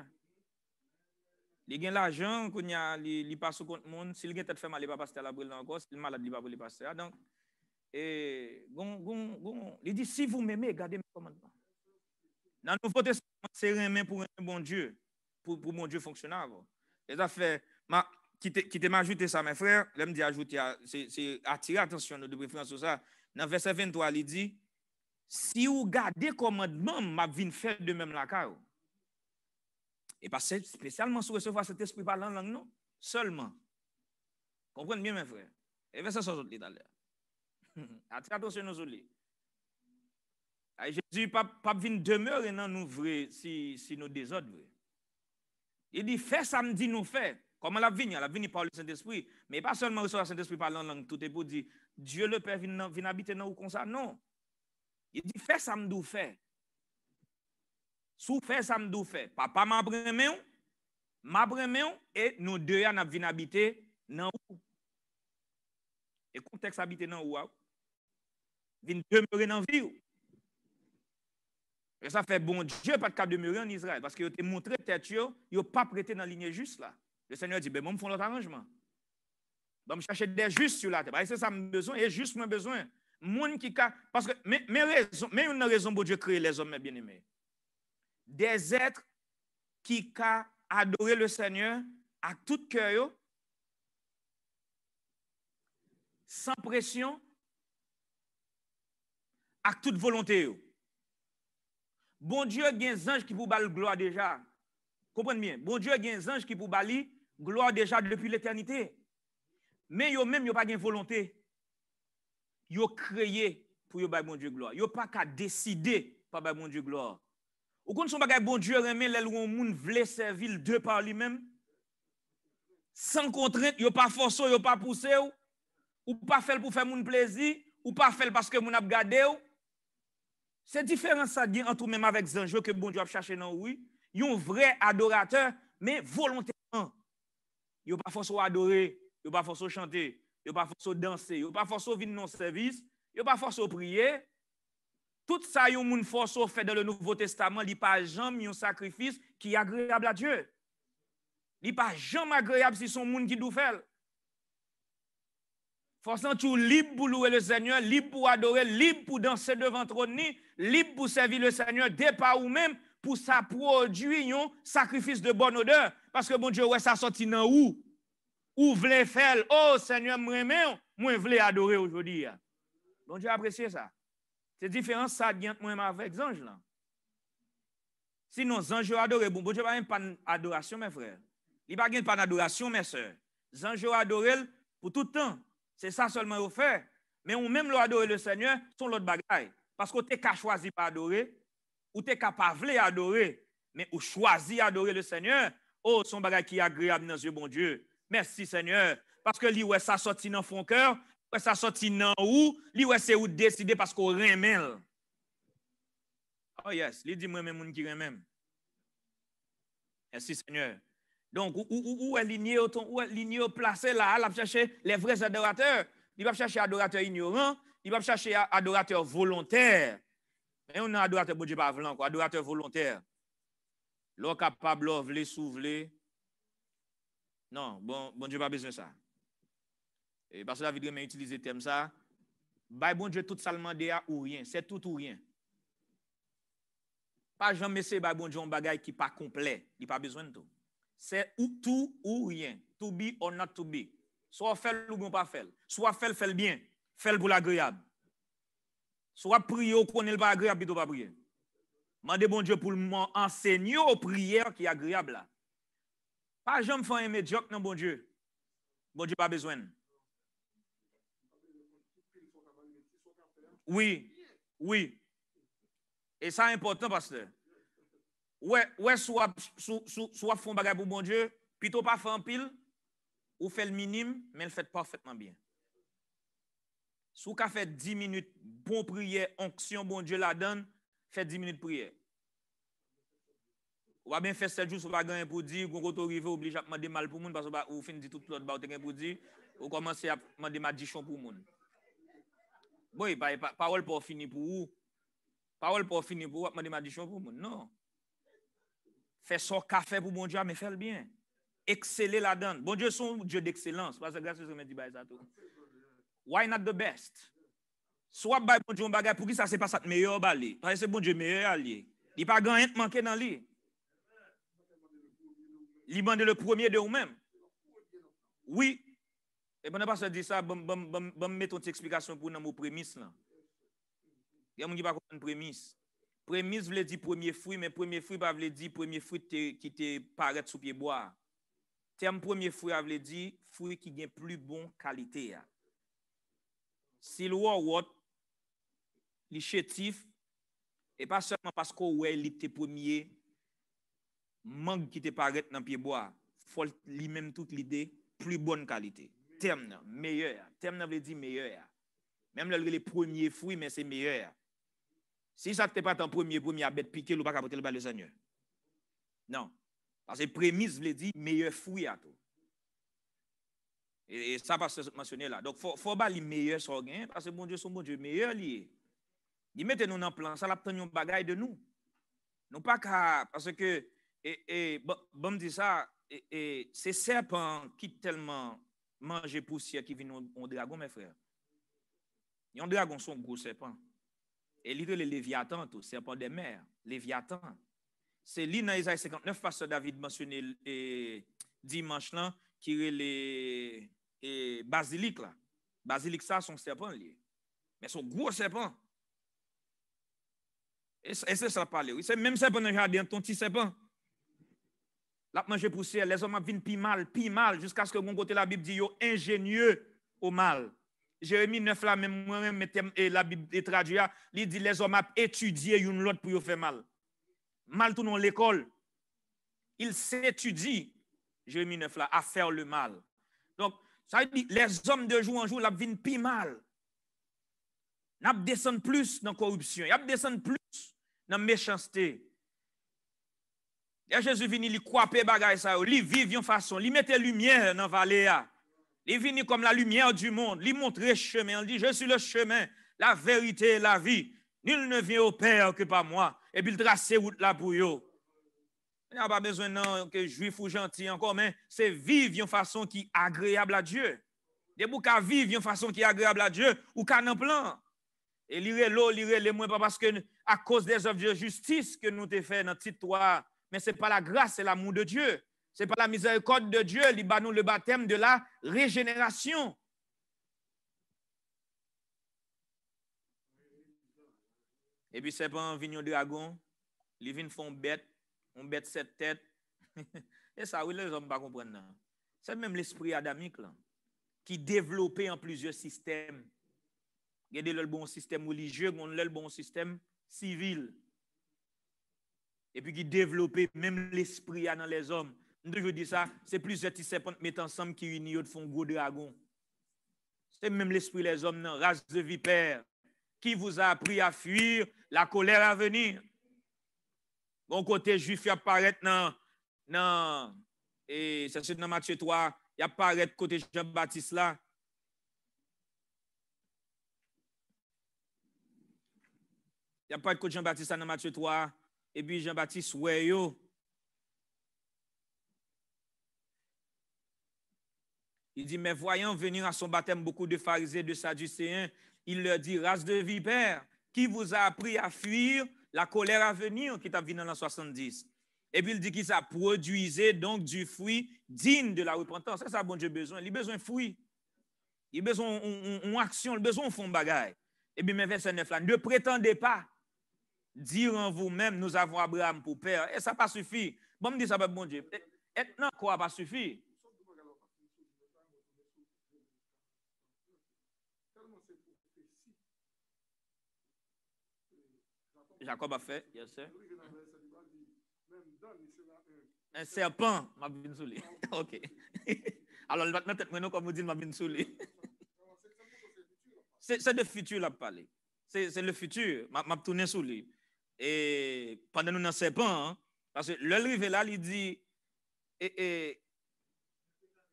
Il y a l'argent, il passe au compte monde. S'il y a peut-être fait mal, il va passer à la brûle encore. S'il est malade, il va pas passer. Donc, il dit, si vous m'aimez, gardez mes commandements. Dans le Nouveau Testament, c'est remet pour un bon Dieu, pour mon Dieu fonctionnel. Les affaires, qui te m'a ajouté ça, mes frères, là me dit ajouter, c'est attirer attention de préférence sur ça. Dans verset 23, il dit, si vous gardez commandement, m'a vinn faire de même la caille. Et pas spécialement sur recevoir cet esprit parlant langue, non? Seulement. Comprenez bien, mes frères. Et verset 60, tout à l'heure. Attirez attention nos autres. Jésus pas vient demeurer dans nous vrai si nous désordres vrai. Il dit fais samedi nous fait. Comment la vigne par le Saint-Esprit, mais pas seulement recevoir le Saint-Esprit par la langue, tout est pour dire Dieu le Père vient habiter dans nous comme ça. Non. Il dit fais samedi fait. Sous fait samedi fait. Papa m'a bremé et nous deux n'a vinn habiter dans où. Et contexte habiter dans où? Vinn demeurer dans vie. Et ça fait bon Dieu pas de cap demeurer en Israël parce qu'il a montré tête yo pas prêté dans la ligne juste là. Le Seigneur dit ben moi me font l'autre arrangement. Donc me chercher des justes sur la terre. C'est ça me besoin et juste mon besoin. Monde qui parce que mais une raison pour Dieu créer les hommes mes bien-aimés. Des êtres qui adorer le Seigneur à tout cœur sans pression à toute volonté. Bon Dieu a des anges qui pour bal gloire déjà. Comprenez bien. Bon Dieu a des anges qui pour bali gloire déjà depuis l'éternité. Mais yo même yo pas de volonté. Yo créé pour yo ba bon Dieu gloire. Yo pas qu'à décider pour ba bon Dieu gloire. Ou kon son bagay bon Dieu remet les où moun vle servir de par lui-même sans contrainte, yo pas forcé, yo pas poussé ou pas fait pour faire moun plaisir ou pas fait parce que moun a gardé ou. C'est différent ça dit entre même avec Zanjo que bon Dieu a cherché dans oui, yon vrai adorateur mais volontairement. Yo pas forcé adorer, yo pas forcé chanter, yo pas forcé danser, yo pas forcé venir dans service, yo pas forcé prier. Tout ça yon moun forcé fait dans le Nouveau Testament, li pas jamais un sacrifice qui est agréable à Dieu. Li pas jamais agréable si son moun qui dou fait. Forcément, tu libre pour louer le Seigneur, libre pour adorer, libre pour danser devant le trône, libre pour servir le Seigneur, départ ou même pour ça produire un sacrifice de bonne odeur. Parce que bon Dieu, ouais, ça sorti dans où? Ou vle faire, oh Seigneur, moi vle adorer aujourd'hui. Bon Dieu apprécie ça. C'est différent ça entre moi avec les anges là. Sinon, les anges adorent, bon Dieu pas adoration, mes frères. Il n'y a pas d'adoration, mes soeurs. anges adorent pour tout le temps. C'est ça seulement au fait. Mais ou même adorer le Seigneur, sont l'autre bagaille. Parce que tu n'as choisi pas adorer, ou tu n'es capable d'adorer, mais ou choisi adorer le Seigneur, oh, son bagaille qui est agréable dans les yeux, bon Dieu. Merci Seigneur. Parce que lui, ouais, ça sorti dans son cœur, ouais, ça sorti dans où, lui, ouais, c'est où décider parce qu'on remet. Oh yes, lui dit moi même moun qui remet. Merci Seigneur. Donc, où est ligné placé là, il va chercher les vrais adorateurs. Il va chercher adorateurs ignorants, il va chercher adorateurs volontaires. Mais on a adorateur, bon Dieu, pas volant, quoi, adorateur volontaire. L'eau capable, l'eau vle, souvle. Non, bon Dieu, pas besoin de ça. Et parce que la vidéo m'a utilisé thème ça. Bah, bon Dieu, tout ça demandé à ou rien. C'est tout ou rien. Pas jamais c'est bah, bon Dieu, un bagage qui n'est pas complet. Il n'y a pas besoin de tout. C'est tout ou rien. To be or not to be. Soit fait ou pas fait. Soit fait bien. Fait pour l'agréable. Soit prier ou qu'on n'est pas agréable, plutôt pas prier. Mandez bon Dieu pour m'enseigner aux prières qui est agréable là. Pas jamais faire un médiocre, non, bon Dieu. Bon Dieu, pas besoin. Oui, oui. Et ça est important, pasteur. Ouais, soit font bagage pour bon Dieu, plutôt pas faire en pile, ou fait le minime, mais le fait parfaitement bien. Si vous fait 10 minutes, bon prière, onction, bon Dieu la donne, fait 10 minutes prière. Ou va bien faire 7 jours, vous pas gagner pour dire, vous arrivez obligé à demander mal pour moun, parce que vous finissez tout l'autre, vous avez pour dire, vous commencez à demander madichon pour moun. Oui, parole pour finir pour vous. Parole pour finir pour vous, demander madichon pour moun. Non. Fais son café pour bon Dieu, mais fais le bien. Exceller la donne. Bon Dieu, son Dieu d'excellence. Parce que grâce à ce que je dis ça tout. Why not the best? Soit bon Dieu un bagage pour qui ça c'est pas ça meilleur balé. Parce que c'est bon Dieu meilleur allié. Il pas grand manqué dans lui. Il demande le premier de vous-même. Oui. Et bon pas se dire ça, bon mettre une explication pour nos prémices là. Il y a des gens qui pas comprendre prémisse. Prémisse veut dire premier fruit, mais premier fruit pas veut dire premier fruit qui te paraît sous pied bois. Terme premier fruit veut dire fruit qui gagne plus bonne qualité. Si le word li chétif et pas seulement parce que ouais il était premier mangue qui te paraît dans pied bois, faut lui même toute l'idée plus bonne qualité. Terme meilleur. Terme veut dire meilleur. Même les premiers fruits mais c'est meilleur. Si ça t'est pas ton premier à bête piqué, ou pas capoter le bal de Seigneur. Non. Parce que prémisse veut dire meilleur fruit à tout. Et ça, parce que c'est mentionné là. Donc, faut pas les meilleurs sur gain, parce que bon Dieu, son bon Dieu meilleur lié. Il mette nous dans le plan, ça l'a obtenu un bagaille de nous. Non pas qu'à, parce que, bon, me dit ça, c'est serpent qui tellement mange poussière qui vient au dragon, mes frères. Un dragon, son gros serpent. Et l'idée, le Léviathan, tout, serpent des mers, Léviathan. C'est l'île dans Isaïe 59, pasteur David mentionné dimanche là, qui est les basilic là. Basilic, ça, son serpent lié. Mais son gros serpent. Et c'est ça parler. Oui. C'est même serpent dans le jardin, ton petit serpent. Là, manger poussière, les hommes viennent pi mal, jusqu'à ce que mon côté la Bible dit, yo ingénieux au mal. Jérémie 9 là, même moi-même, la Bible est traduite, il dit les hommes ont étudié une l'autre pour faire mal. Mal tout dans l'école. Il s'étudie, Jérémie 9 là, à faire le mal. Donc, ça veut dire les hommes de jour en jour, ils viennent pi mal. Ils descendent plus dans la corruption, ils descendent plus dans la méchanceté. Et Jésus vient, il croit bagay ça, il vit en façon, il met lumière dans la vallée. Il vient comme la lumière du monde, il montre le chemin, il dit, je suis le chemin, la vérité et la vie. Nul ne vient au Père que par moi. Et puis il trace route là pour eux. Il n'y a pas besoin que juif ou gentil encore, mais c'est vivre d'une façon qui est agréable à Dieu. Des bouts qu'à vivre d'une façon qui est agréable à Dieu, ou qu'à un plan. Et lire l'eau, lire les moins, pas parce que à cause des œuvres de justice que nous t'ai fait dans titre 3, mais ce n'est pas la grâce, c'est l'amour de Dieu. Ce n'est pas la miséricorde de Dieu, il bat nous le baptême de la régénération. Et puis c'est pas un vignon dragon, il vient font bête, on bête 7 têtes. Et ça, oui, les hommes ne comprennent pas. C'est même l'esprit adamique là, qui développait en plusieurs systèmes. Regardez le bon système religieux, le bon système civil. Et puis qui développait même l'esprit dans les hommes. Je dis ça, c'est plusieurs petits serpents qui mettent ensemble qui unissent et font un gros dragon. C'est même l'esprit des hommes, non, race de vipère, qui vous a appris à fuir la colère à venir. Bon côté juif, il apparaît et c'est dans Matthieu 3, il apparaît côté Jean-Baptiste là. Il apparaît côté Jean-Baptiste dans Matthieu 3, et puis Jean-Baptiste, ouais yo. Il dit, mais voyant venir à son baptême beaucoup de pharisiens et de sadducéens, il leur dit, race de vipères, qui vous a appris à fuir la colère à venir qui t'a vu dans l'an 70. Et puis il dit qu'il ça produisait donc du fruit digne de la repentance. C'est ça, bon Dieu, besoin. Il a besoin de fruit. Il a besoin d'une action, il a besoin de fond bagaille. Et puis, mais verset 9 là, ne prétendez pas dire en vous-même, nous avons Abraham pour père. Et ça pas suffit. Bon, me dit ça, bon Dieu. Et non, quoi, pas suffit. Jacob a fait, yes sir. Un serpent, m'a bien souli. OK. Alors, maintenant, peut-être comme vous dites, m'a bien souli. C'est le futur, là, parler. C'est le futur, m'a tourné sous lui. Et pendant nous, dans serpent, hein, parce que le rive là, il dit,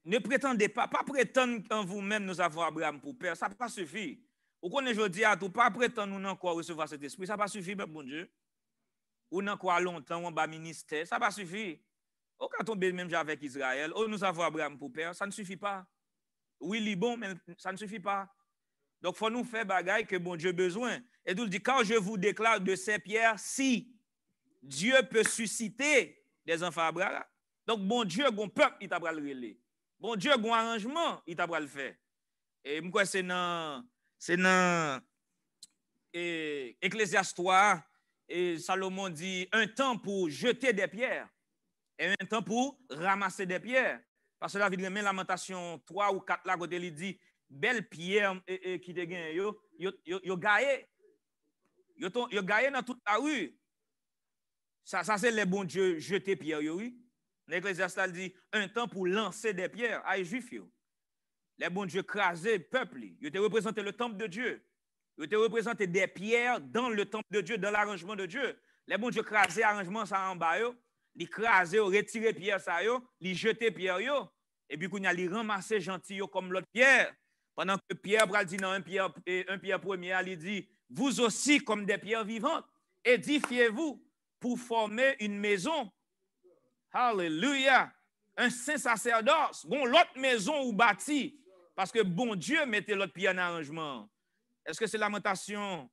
ne prétendez pas prétendre en vous-même, nous avons Abraham pour père, ça pas suffit. Ou qu'on est aujourd'hui à tout, pas prétendre nous encore recevoir cet esprit, ça pas suffit, bon Dieu. Ou n'en quoi longtemps, on va ministère, ça pas suffit. Ou quand on même avec Israël, ou nous avons Abraham pour père, ça ne suffit pas. Oui, il est bon, mais ça ne suffit pas. Donc, il faut nous faire bagaille que bon Dieu a besoin. Et donc, il dit, quand je vous déclare de Saint-Pierre, si Dieu peut susciter des enfants Abraham, donc bon Dieu, bon peuple, il t'a le relais. Bon Dieu, bon arrangement, il t'a le faire. Et moi, c'est dans Ecclésiaste 3, et Salomon dit, un temps pour jeter des pierres et un temps pour ramasser des pierres. Parce que la Bible met Lamentation 3 ou 4 là, côté il dit, belle pierre qui te gagne, yo gagne. Yo gagne dans toute la rue. Ça c'est les bons dieux jeter pierre, oui. L'Ecclésiaste dit, un temps pour lancer des pierres à les Juifs. Les bons dieux craser peuple. Ils te représentent le temple de Dieu. Ils te représentent des pierres dans le temple de Dieu, dans l'arrangement de Dieu. Les bons dieux craser arrangement ça en bas, ils craser, retirer pierre ça, ils jeter pierre, et puis qu'on a les ramasser gentil comme l'autre pierre. Pendant que Pierre dit dans 1 Pierre 1er, il dit, vous aussi comme des pierres vivantes, édifiez-vous pour former une maison. Alléluia. Un saint sacerdoce. Bon, l'autre maison ou bâti. Parce que bon Dieu mettait l'autre pierre en arrangement. Est-ce que c'est Lamentation?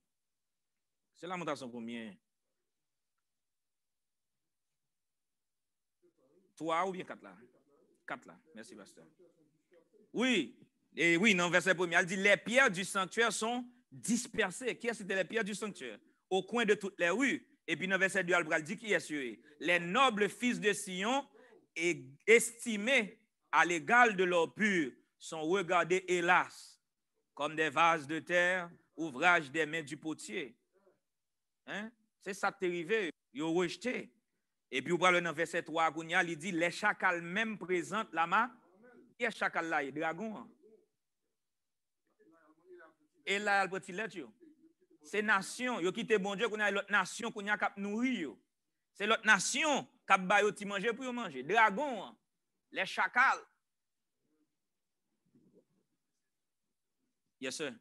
C'est Lamentation combien? 3 ou bien 4 là? 4 là. Merci, pasteur. Oui. Et oui, dans le verset 1er, elle dit, les pierres du sanctuaire sont dispersées. Qui est-ce que c'était les pierres du sanctuaire? Au coin de toutes les rues. Et puis dans le verset 2, elle dit, qui est ce? Les nobles fils de Sion, estimés à l'égal de leur pur, sont regardés, hélas, comme des vases de terre, ouvrage des mains du potier. Hein? C'est ça qui est arrivé. Ils ont rejeté. Et puis, vous parlez dans le verset 3, il dit, les chacals même présentent la main. Qui est chacal là? Il dragon. Et là, c'est nation. Ils ont quitté bon Dieu, qu'on a l'autre nation qu'on a cap nourrir. C'est l'autre nation qui a baillé manger pour manger. Dragon, les chacals. Yes, sir.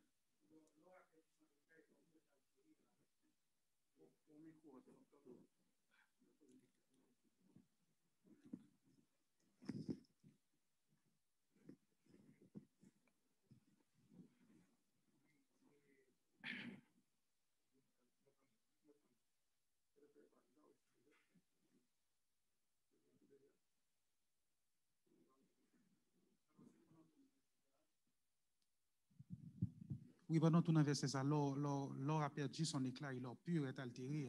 Oui, pendant tout verset ça, l'or a perdu son éclat et l'or pur est altéré.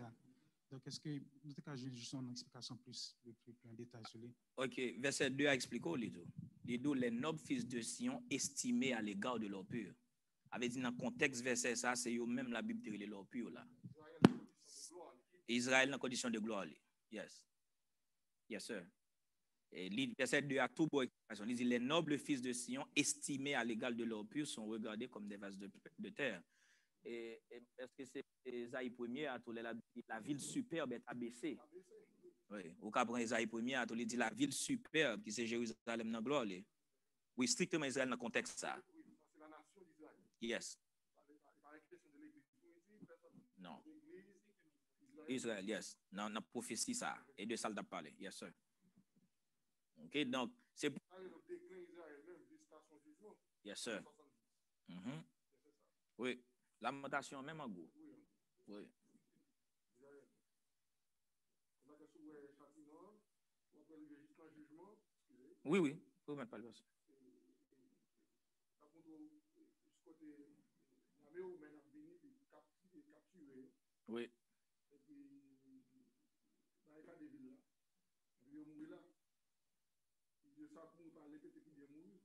Donc, est-ce que nous avons juste une explication plus en détail sur lui? Ok, verset 2 a expliqué, les nobles fils de Sion estimés à l'égard de l'or pur. Avait dit dans le contexte verset ça, c'est eux même la Bible de l'or pur là. Israël dans condition de gloire. Yes. Yes, sir. Et verset 2 a tout beau expression. Il dit les nobles fils de Sion estimés à l'égal de l'or pur sont regardés comme des vases de terre. Et est-ce que c'est Esaïe 1er à tout la ville superbe est abaissée? Oui. Au cas où Esaïe 1er à tout dit la ville superbe qui c'est Jérusalem dans gloire. Oui, strictement Israël dans le contexte ça. Yes. Non. Israël, yes. Dans la prophétie ça. Et de ça le parler. Yes, sir. Ok, donc c'est pour... Yes, sir. Oui. Lamentation même en gros. Oui. Oui, oui. Vous ne pas le verset. Oui.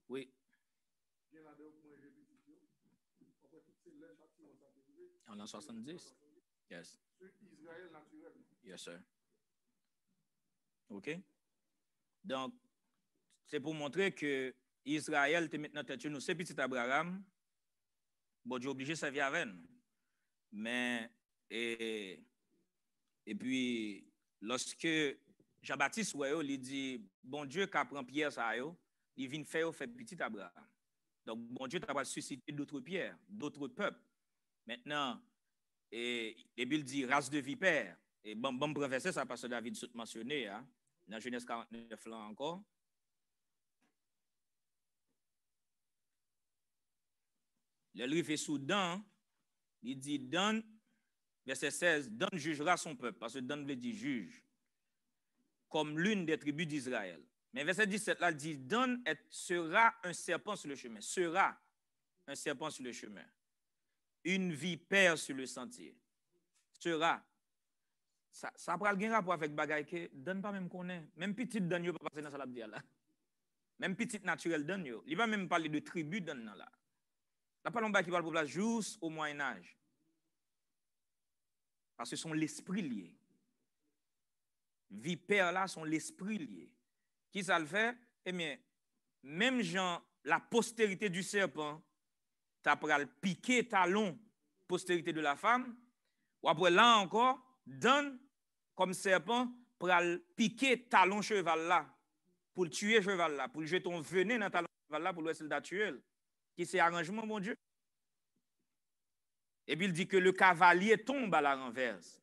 Oui. En l'an 70. Yes. Yes, sir. OK. Donc, c'est pour montrer que Israël était maintenant tête nous. C'est petit Abraham. Bon, Dieu obligé de servir avec nous. Mais, et puis, lorsque Jean-Baptiste, il dit, bon Dieu, qui prend Pierre, ça, il vient faire petit Abraham. Donc, bon Dieu, tu vas susciter d'autres pierres, d'autres peuples. Maintenant, et il dit race de vipères. Et bon verset, ça parce que David mentionné, hein, dans Genèse 49 là encore. Le livre est sous Dan, il dit Dan, verset 16, Dan jugera son peuple, parce que Dan veut dire juge, comme l'une des tribus d'Israël. Mais verset 17 là, il dit Dan sera un serpent sur le chemin, sera un serpent sur le chemin, une vipère sur le sentier. Sera. Ça prend le rapport avec bagaille que donne pas même connaît. Même petit donne yo pas passer dans ça la dire là. Même petit naturel donne yo. Il va même parler de tribu donne là. Là pas l'on qui parle pour la juste au Moyen Âge. Parce que sont l'esprit lié. Vipère là sont l'esprit lié. Qui ça le fait? Eh bien, même Jean la postérité du serpent t'a pral piquer talon postérité de la femme. Ou après là encore donne comme serpent pour piquer talon cheval là, pour tuer cheval là, pour jeter ton venin dans talon cheval là, pour le laisser tuer. Qui c'est arrangement, mon Dieu? Et puis il dit que le cavalier tombe à la renverse.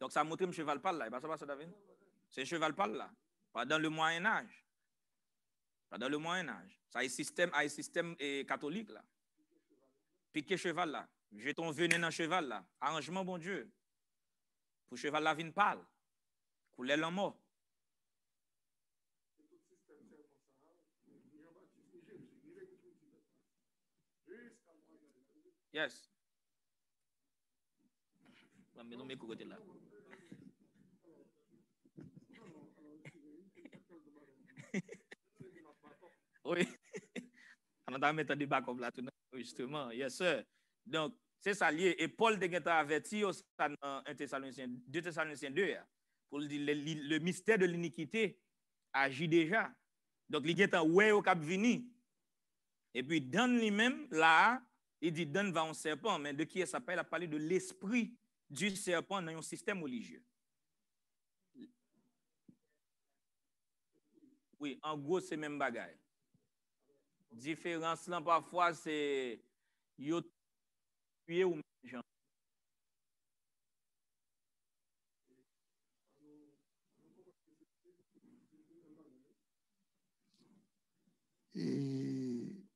Donc ça montre que le cheval parle là. Et pas ça, David? C'est cheval parle là. Pas dans le Moyen Âge. Pas dans le Moyen Âge. Ça est système catholique là. Piquer cheval là. Jeter ton venin dans cheval là. Arrangement, bon Dieu. Pour cheval la vigne parle. Couler l'en mort. Yes. Mais non, mais côté là. Oui. On a mis un débat comme là, justement. Yes, sir. Donc, c'est ça lié. Et Paul de averti au 2 Thessaloniciens 2, pour dire le mystère de l'iniquité agit déjà. Donc, il est en ouais au cap vini. Et puis, Dan lui-même, là, il dit Dan va un serpent, mais de qui il s'appelle? Il a parlé de l'esprit du serpent dans un système religieux. Oui, en gros, c'est même bagaille. Différence là, parfois, c'est yo tué ou même gens. Et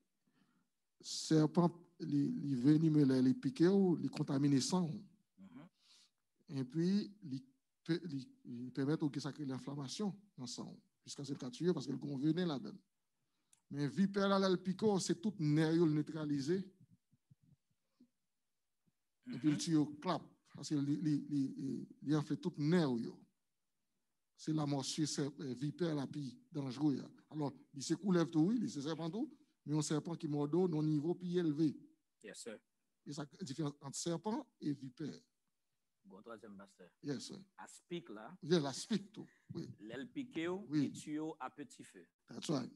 serpent, il venimeux, il piqué ou il contamine sang. Et puis, il permet que ça crée l'inflammation dans le sang, jusqu'à ce qu'il tué parce qu'il convenait là-dedans. Mais vipère là, le piquant, c'est tout nerf neutralisé. Et puis, il tue au clap, parce qu'il en fait tout nerf. C'est la morsure vipère la plus dangereuse Alors, il se coulève tout, oui, il se serpent tout, mais un serpent qui mordot non niveau plus élevé. Yes, sir. Et ça la différence entre serpent et vipère. Bon, troisième pasteur. Yes, sir. Aspic là. Oui, l'aspic tout. Oui. L'aile piqué, Oui. il tue à petit feu. That's right.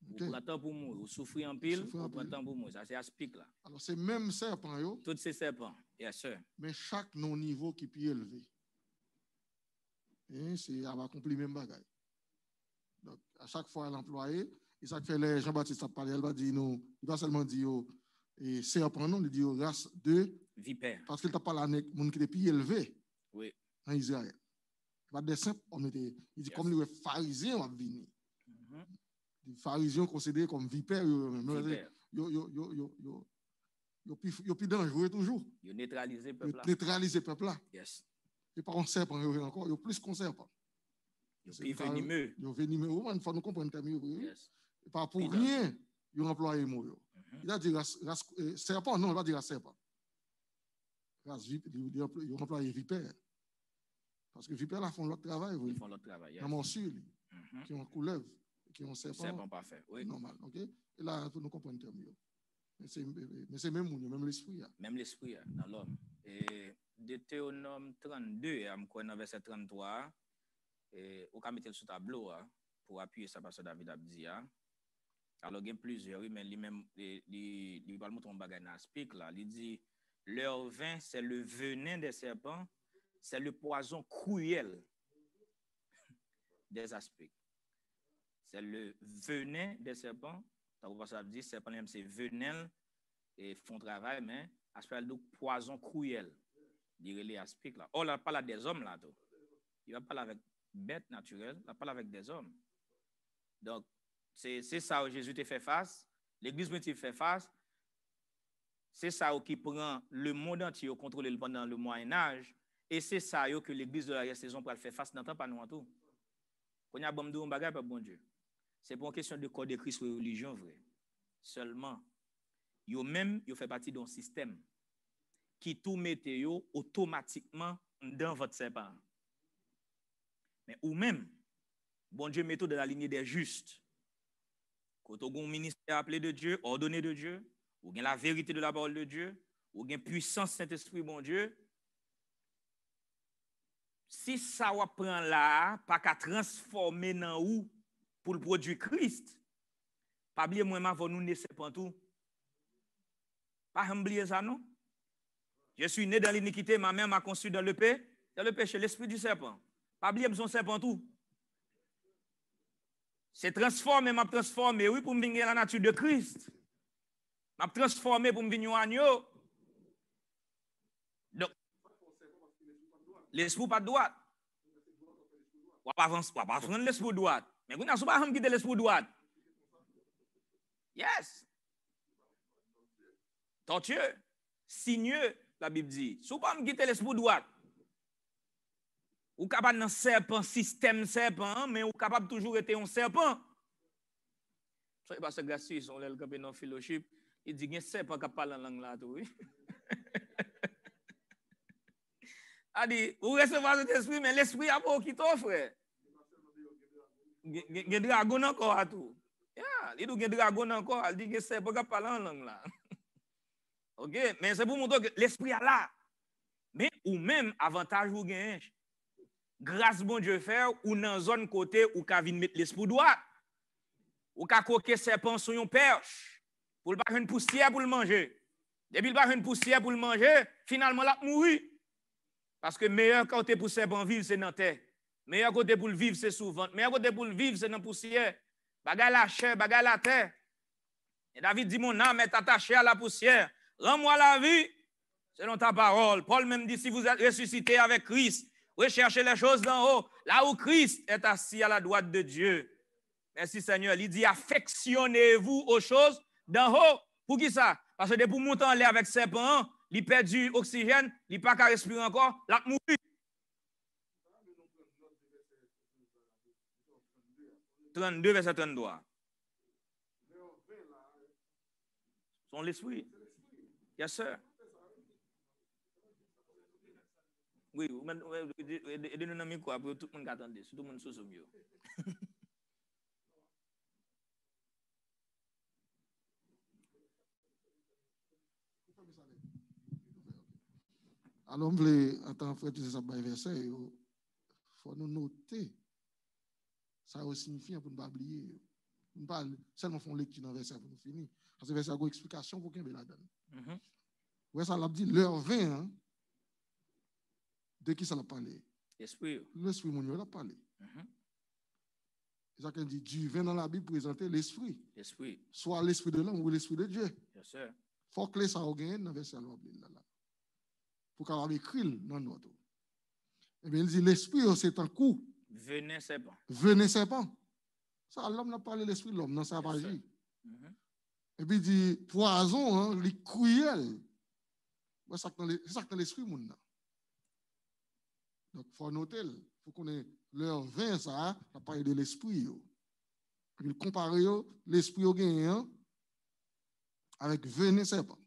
Vous Okay. prenez temps pour mourir, vous souffrez en pile, Souffrez en vous prenez pile. temps pour mourir. Ça, c'est aspic là. Alors, c'est même serpent, yo, Tous ces serpents. Yes, sir. mais chaque non-niveau qui est plus élevé. Et c'est à accomplir même bagaille. Donc, à chaque fois, l'employé, et ça fait les Jean-Baptiste a parlé, elle va dire, non, il va seulement dire, et serpent, non, il dit, race de Vipère. parce qu'il t'a parlé avec monde qui est plus élevé Oui. en Israël. Il va des simples, il dit, Yes. comme les pharisiens vont venir. Mhm. Les pharisiens considérés comme vipères, Vipère. ils plus dangereux toujours. Ils neutralisent le Ils peuple là. neutralisent le peuple là. Yes. Et par un serpent, encore, ils plus qu'un serpent. Ils sont plus venimeux. Ils venimeux. Il faut nous comprendre le terme. Yes. Et pas pour Évident. rien, ils ont employé le mot. Mhm. Il a dit serpent, non, il va dire serpent. Ils ont employé vipère. Parce que vipère là font leur travail. Ils font leur travail. Yes. Dans mon sur, Mhm. qui ont couleuvre, qui ont serpent. Serpent parfait. Oui. Normal. Ok? Et là, il faut nous comprendre le terme. Mais c'est même moun, même l'esprit. Même l'esprit dans l'homme. Et Deutéronome 32, dans verset 33, et on peut mettre sur le tableau pour appuyer ça parce que David a dit. Alors, il y a plusieurs, oui, mais lui-même, il va montrer un bagage dans l'aspect là. Il dit leur vin, c'est le venin des serpents, c'est le poison cruel des aspics. C'est le venin des serpents. Ça veut dire serpent, c'est venin et font travail, mais aspect de poison cruel. Dire les aspics là. Oh, là, il parle des hommes là. Tout. Il va parler avec bêtes naturelles, il va parler avec des hommes. Donc, c'est ça où Jésus te fait face. L'Église te fait face. C'est ça qui prend le monde entier au contrôle pendant le Moyen-Âge. Et c'est ça que l'Église de la saison pour faire face dans le temps, pas nous en tout. Quand il y a un bagage, pas bon Dieu. C'est pour une question de corps de Christ ou religion, vrai. Seulement, yo même, yo fait partie d'un système qui tout mette yo automatiquement dans votre serpent. Mais ou même, bon Dieu met tout dans la lignée des justes. Quand on a un ministère appelé de Dieu, ordonné de Dieu, ou bien la vérité de la parole de Dieu, ou bien puissance Saint-Esprit, bon Dieu, si ça va prendre là, pas qu'à transformer dans ou pour le produit Christ, pas oublier moi avant nous naître tout. Pas oublier ça non. Je suis né dans l'iniquité, ma mère m'a conçu dans le péché, l'esprit du serpent. Pas oublier son serpent tout. C'est transformé, m'a transformé, oui, pour me venir la nature de Christ. M'a transformé pour me venir agneau. Donc, l'esprit pas de droite. On va pas prendre l'esprit de droite. Mais vous n'avez pas quitter l'esprit de droite. Yes. Tortueux, sinueux, la Bible dit. Si vous pas quitter l'esprit de droite, vous êtes capable d'un serpent, système serpent, mais vous êtes capable toujours être un serpent. C'est parce que Gassus, on l'a le dans fellowship, il dit qu'il y a un serpent qui parle en langue là, oui. A dit, vous recevez cet esprit, mais l'esprit a pas qui t'offre. Il y a des dragons encore à tout. Yeah, il dit qu'il y a des dragons encore, il dit qu'il y a un serpent qui parle en langue là. Ok, mais c'est pour montrer que l'esprit est là. Mais ou même avantage vous gagnez. Grâce bon Dieu faire ou dans zone côté ou ka vinn mettre l'esprit droit. Ou ka coquer serpent sur une perche pour pas une poussière pour le manger. Depuis pas une poussière pour le manger, finalement la mourir. Parce que meilleur côté pour serpent vivre c'est dans terre. Meilleur côté pour le vivre c'est sous ventre. Meilleur côté pour le vivre c'est dans poussière. Bagay la chair, bagay la terre. Et David dit mon âme est attachée à la poussière. Rends-moi la vie selon ta parole. Paul même dit si vous êtes ressuscité avec Christ, recherchez les choses d'en haut, là où Christ est assis à la droite de Dieu. Merci Seigneur. Il dit affectionnez-vous aux choses d'en haut. Pour qui ça? Parce que pour monter en l'air avec serpent, il perd du oxygène, il n'a pas qu'à respirer encore, il mourir. 32 verset 33. Son l'esprit. Yes, sir. Oui, aidez-nous dans le micro pour tout le monde qui attend, tout le monde sous mieux. Alors, je voulais, en tant que frère, tu sais, ça va verset, il faut nous noter. Ça signifie pour ne pas oublier. On parle seulement font lecture dans le verset pour nous finir. Parce que le verset a une explication pour qu'il y ait la donne. Ouais, ça l'a dit, l'heure 20, hein, de qui ça l'a parlé? L'esprit. L'esprit, mon Dieu, l'a parlé. C'est ça qu'il dit, Dieu vient dans la Bible présenter l'esprit. L'esprit. Soit l'esprit de l'homme ou l'esprit de Dieu. Yes, sir. Il faut que ça gagne dans le verset là. Pour qu'on ait écrit dans notre. Eh bien, il dit, l'esprit, c'est un coup. Venez serpent. Venez serpent. Ça, l'homme n'a pas parlé l'esprit de l'homme, non, ça n'a pas agi. Et puis il dit, poison, hein, les cruels. C'est ça que dans l'esprit, mon. Donc, il faut noter, il faut qu'on ait leur vin, ça, on a parlé de l'esprit. Et puis, comparer l'esprit au gagnant avec venez serpent.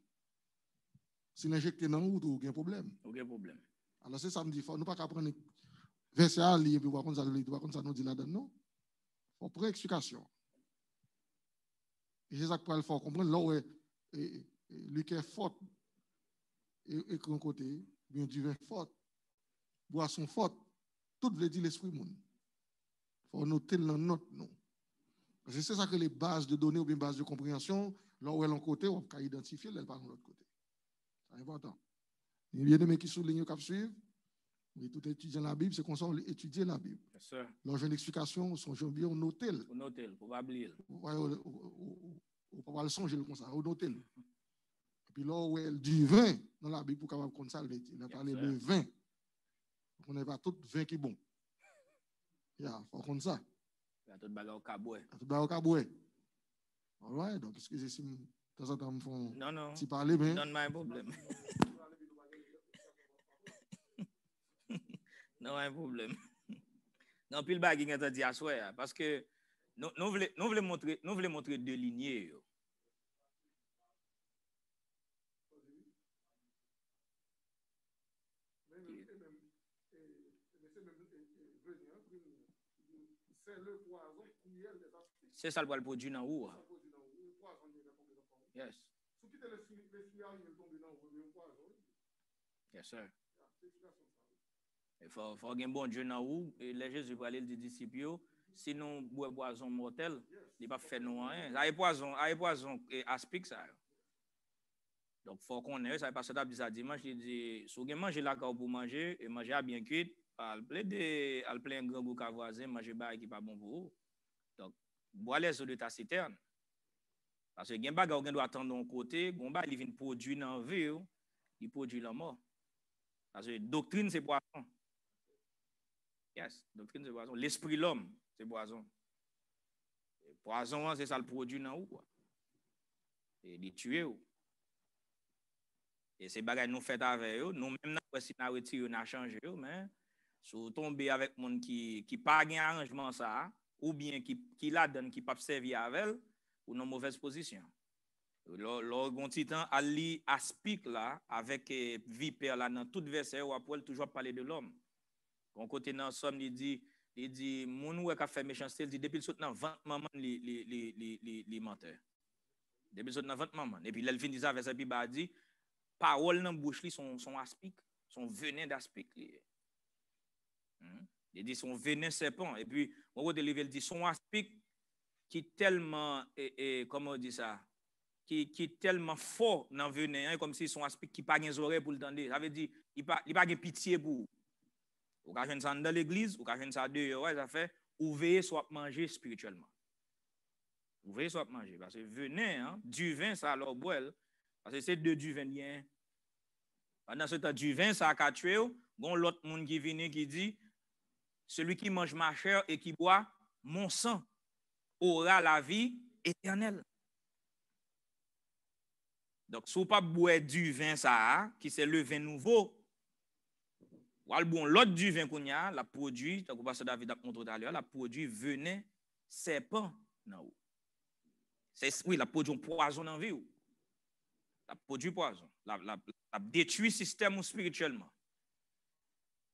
Si l'injecté dans route, aucun problème. Aucun problème. Alors, c'est ça, me dit, il faut nous pas prendre verset à lire, et puis voir comme ça nous dit là-dedans, non? Il faut prendre explication. Et c'est ça qu'il faut comprendre, là où le cœur fort, et qu'un côté, bien du vin fort, boisson forte, tout veut dire l'esprit monde. Il faut noter dans notre nom. Parce que c'est ça que les bases de données ou bien bases de compréhension, là où elle est en côté, on peut identifier, elle part de l'autre côté. C'est important. Il y a des mecs qui soulignent qui suivent. Mais tout étudiant la Bible, c'est qu'on s'en étudier la Bible. Yes, sir. Là, j'ai une explication, son bien, on note. On note, pour pas oublier. On peut pas le songer comme ça, on note. Et puis là, où elle du vin dans la Bible pour capable comme ça, il a parlé de vin. On n'est pas tout vin qui est bon. Il faut comme ça. Il y a tout bagarre au cabouet. Tout bagarre au cabouet. All right, donc excusez si de temps en temps me font non. Si parler, mais Non, pas un problème. Non, un problème. Non, puis le bagage est dit à soi, parce que nous voulons montrer deux lignées. C'est ça le produit dans où? Yes. Yes, sir. Il faut avoir un bon Dieu dans où, et les Jésus va aller dire disciples, si nous boivons poison mortel, il ne va pas faire nous rien. Aïe poison et aspic ça. Donc, il faut qu'on ait, ça parce que tu as dit ça dimanche, il dit, si vous mangez la carte pour manger, et manger à bien cuit, al plein un grand goût qu'à voisin, manger pas qui pas bon pour vous. Donc, bois les eaux de ta citerne. Parce que gen baga ou gen doit attendre d'un côté, gon ba il vient produire dans la vie, il produit la mort. Parce que doctrine c'est poison. Yes, doctrine c'est poison. L'esprit l'homme, c'est poison. Et poison c'est ça le produit dans ou quoi. Et il tue ou. Et c'est bagay nous fait avec eux, nous même si nous retiré, nous changé mais si vous tombez avec monde qui pas gain arrangement ça ou bien qui la donne qui pas servir avec elle, ou dans mauvaise position. L'orgon titan a li aspic là avec vipère là dans tout verset ou après toujours parler de l'homme. Bon côté dans somme il dit moun ou ka fait méchanceté, il dit depuis saute dans 20 maman li menteur. Depuis saute dans 20 maman et puis là il finit ça verset puis ba dit parole dans bouche li son aspic, son venin d'aspic li. Il dit son venin serpent et puis mon côté il dit son aspic qui tellement comment on dit ça qui tellement fort dans venin comme si son aspect qui pas gain oreilles pour le tendre ça veut dire il pas gain pitié pour ou ka faire ça dans l'église ou ka faire ça dehors ouais ça fait ou veiller soit manger spirituellement ou veiller soit manger parce que venin du vin ça alors boire parce que c'est du vin bien pendant ce temps du vin ça a tué gon l'autre monde qui vient qui dit celui qui mange ma chair et qui boit mon sang aura la vie éternelle. Donc, si vous ne pas boire du vin, ça, qui c'est le vin nouveau, ou bon, l'autre du vin qu'on a, la produit, tant que Pasteur David a montré tout à l'heure, la produit venin serpent. Non. Oui, la produit poison dans la vie. La produit poison. La détruit le système spirituellement.